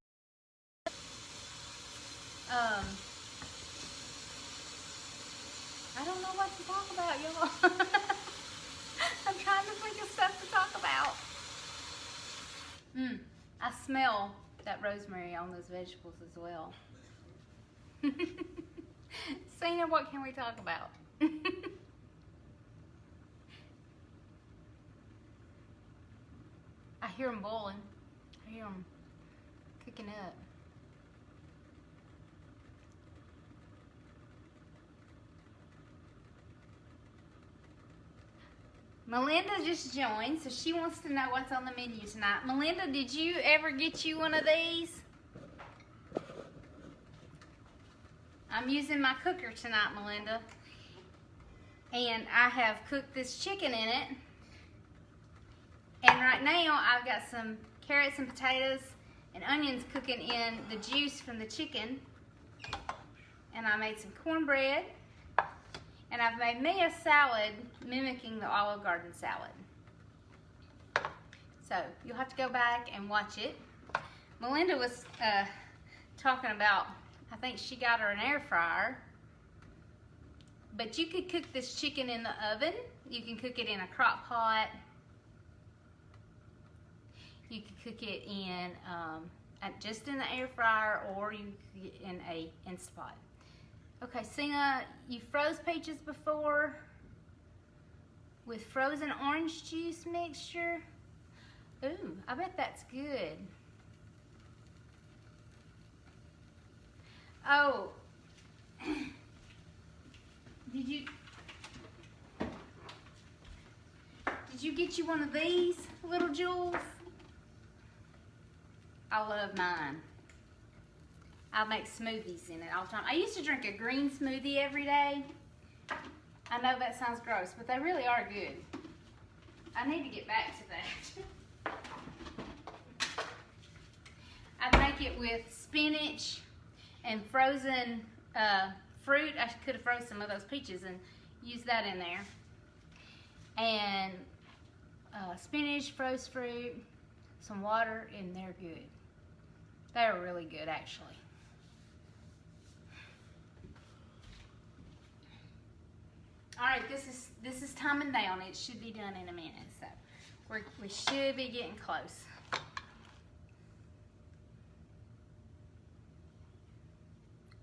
I don't know what to talk about, y'all. I'm trying to think of stuff to talk about. I smell that rosemary on those vegetables as well. Cena, what can we talk about? I hear them boiling. I hear them cooking up. Melinda just joined, so she wants to know what's on the menu tonight. Melinda, did you ever get you one of these? I'm using my cooker tonight, Melinda. And I have cooked this chicken in it. And right now, I've got some carrots and potatoes and onions cooking in the juice from the chicken. And I made some cornbread. And I've made me a salad mimicking the Olive Garden salad. So you'll have to go back and watch it. Melinda was talking about, I think she got her an air fryer. But you could cook this chicken in the oven. You can cook it in a crock pot. You could cook it in just in the air fryer, or you could cook it in a Instapot. Okay, Cena, you froze peaches before with frozen orange juice mixture. Ooh, I bet that's good. Oh, did you get you one of these, little Jules? I love mine. I make smoothies in it all the time. I used to drink a green smoothie every day. I know that sounds gross, but they really are good. I need to get back to that. I make it with spinach and frozen fruit. I could have frozen some of those peaches and used that in there. And spinach, frozen fruit, some water, and they're good. They're really good, actually. All right, this is timing down. It should be done in a minute, so we should be getting close.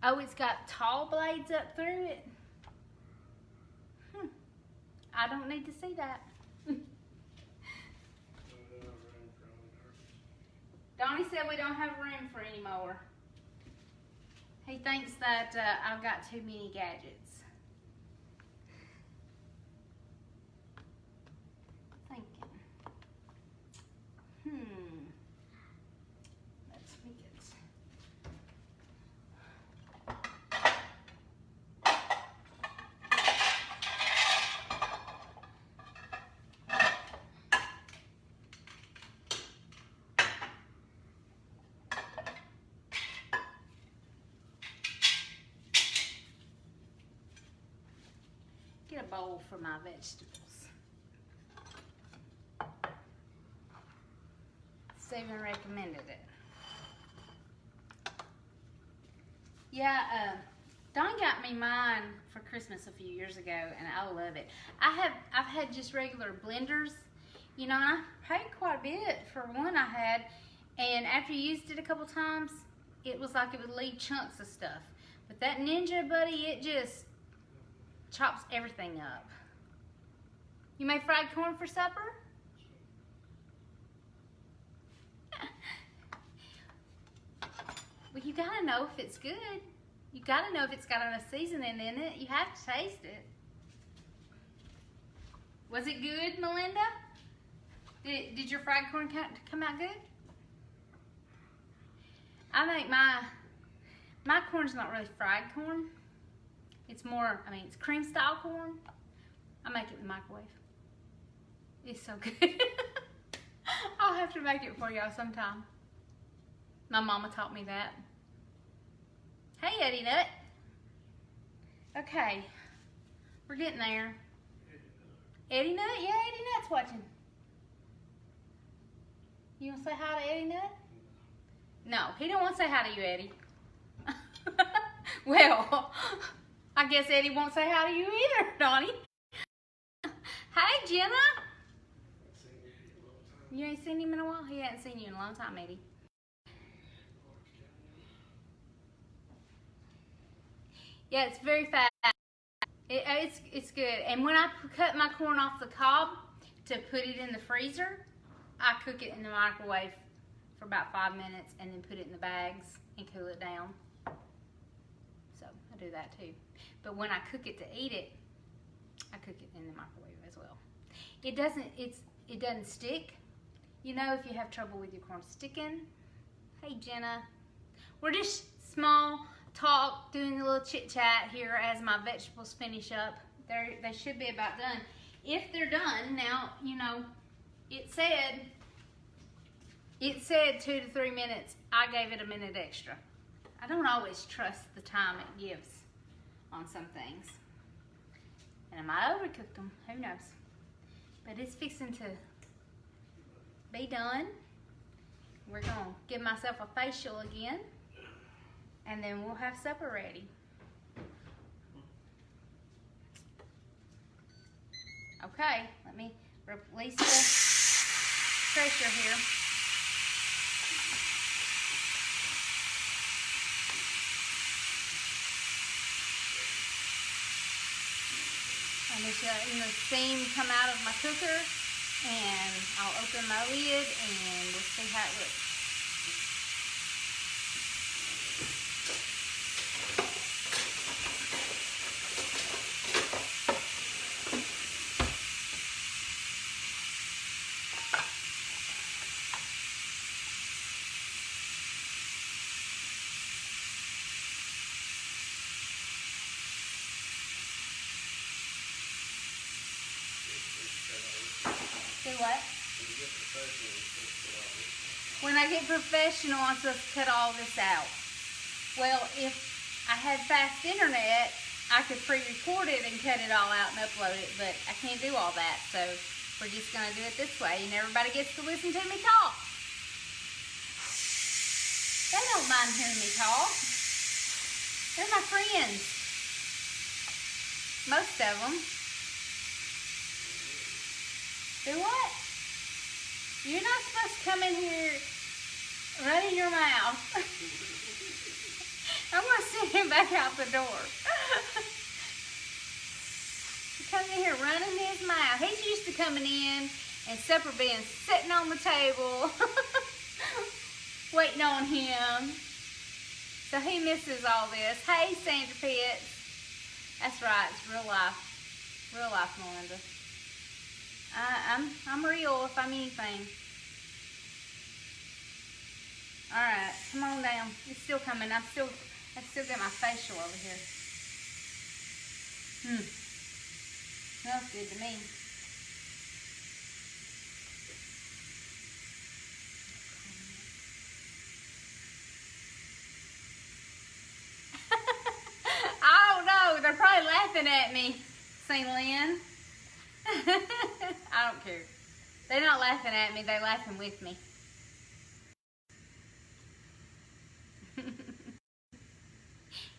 Oh, it's got tall blades up through it. I don't need to see that. Donnie said we don't have room for any more. He thinks that I've got too many gadgets. get a bowl for my vegetables. Stephen recommended it. Yeah, Don got me mine for Christmas a few years ago, and I love it. I've had just regular blenders, you know, and I paid quite a bit for one I had, and after you used it a couple times, it was like it would leave chunks of stuff. But that Ninja, buddy, it just chops everything up. You made fried corn for supper? Well, you gotta know if it's good. You gotta know if it's got enough seasoning in it. You have to taste it. Was it good, Melinda? Did your fried corn come out good? I make my corn's not really fried corn. It's more, I mean, it's cream style corn. I make it in the microwave. It's so good. I'll have to make it for y'all sometime. My mama taught me that. Hey, Eddie Nut. Okay, we're getting there. Eddie Nut? Yeah, Eddie Nut's watching. You want to say hi to Eddie Nut? No, he don't want to say hi to you, Eddie. Well, I guess Eddie won't say hi to you either, Donnie. Hey, Jenna. You ain't seen him in a while? He hadn't seen you in a long time, Eddie. Yeah, it's very fast. It's good. And when I cut my corn off the cob to put it in the freezer, I cook it in the microwave for about 5 minutes and then put it in the bags and cool it down. So I do that too. But when I cook it to eat it, I cook it in the microwave as well. It doesn't stick. You know, if you have trouble with your corn sticking. Hey, Jenna. We're just small talk, doing a little chit chat here as my vegetables finish up. They should be about done. If they're done, now, you know, it said 2 to 3 minutes. I gave it a minute extra. I don't always trust the time it gives on some things. And I might overcook them, who knows. But it's fixing to be done. We're gonna give myself a facial again. And then we'll have supper ready. Okay, let me release the pressure here. I'm just letting the steam come out of my cooker, and I'll open my lid and we'll see how it looks. Do what? When I get professional, I'm supposed to cut all this out. Well, if I had fast internet, I could pre-record it and cut it all out and upload it, but I can't do all that, so we're just going to do it this way, and everybody gets to listen to me talk. They don't mind hearing me talk. They're my friends. Most of them. Do what? You're not supposed to come in here running your mouth. I'm going to send him back out the door. He comes in here running his mouth. He's used to coming in and supper being sitting on the table, waiting on him. So he misses all this. Hey, Sandra Pitts. That's right, it's real life. Real life, Melinda. I'm real if I'm anything. Alright, come on down. It's still coming. I still got my facial over here. Smells good to me. I don't know. They're probably laughing at me. St. Lynn. I don't care. They're not laughing at me, they're laughing with me.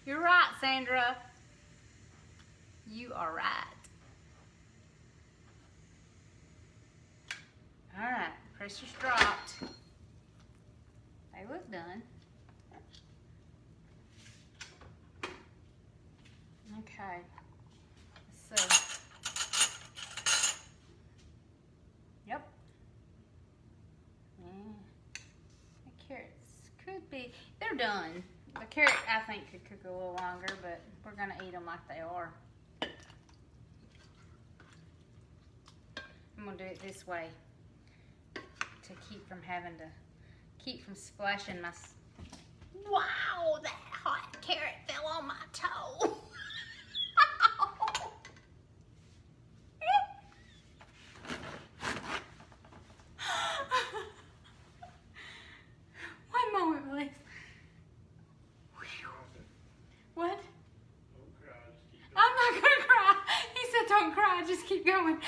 You're right, Sandra. You are right. Alright, pressure's dropped. They look done. Okay. So, yep. The carrots could be, they're done. The carrot, I think, could cook a little longer, but we're going to eat them like they are. I'm going to do it this way to keep from having to, keep from splashing my, wow, that hot carrot fell on my toe. One moment, please. What? I'm not gonna cry. He said don't cry, just keep going.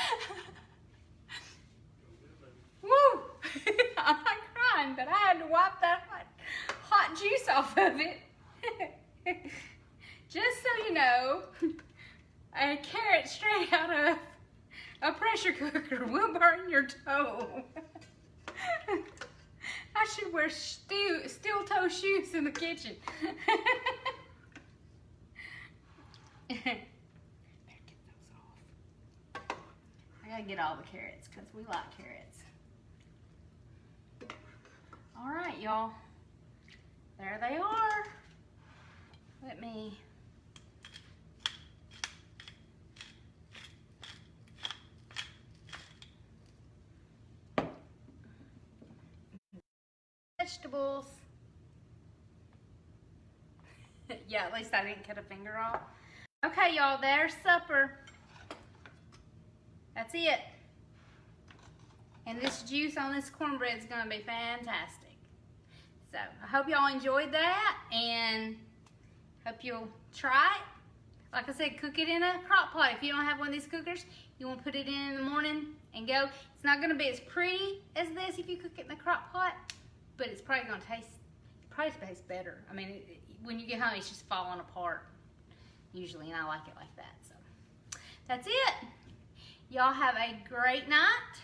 Woo! I'm not crying, but I had to wipe that hot juice off of it. Just so you know, a carrot straight out of a pressure cooker will burn your toe. I should wear steel toe shoes in the kitchen. Better get those off. I gotta get all the carrots because we like carrots. All right, y'all. There they are. Let me vegetables. Yeah, at least I didn't cut a finger off. Okay, y'all, there's supper. That's it. And this juice on this cornbread is going to be fantastic. So, I hope y'all enjoyed that, and hope you'll try it. Like I said, cook it in a crock pot. If you don't have one of these cookers, you want to put it in the morning and go. It's not going to be as pretty as this if you cook it in the crock pot, but it's probably going to taste better. I mean, when you get home, it's just falling apart usually, and I like it like that. So that's it. Y'all have a great night,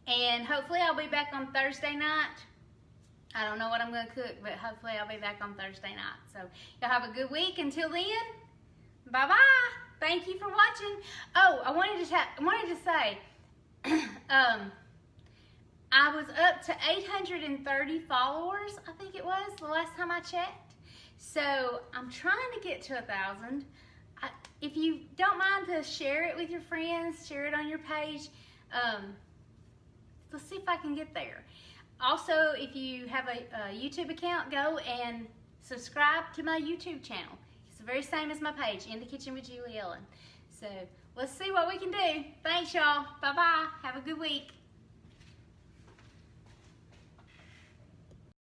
and hopefully I'll be back on Thursday night. I don't know what I'm going to cook, but hopefully I'll be back on Thursday night. So y'all have a good week. Until then, bye-bye. Thank you for watching. Oh, I wanted to say, I was up to 830 followers, I think it was, the last time I checked. So I'm trying to get to 1,000. If you don't mind to share it with your friends, share it on your page. Let's see if I can get there. Also, if you have a YouTube account, go and subscribe to my YouTube channel. It's the very same as my page, In the Kitchen with Julie Ellen. So let's see what we can do. Thanks, y'all. Bye-bye. Have a good week.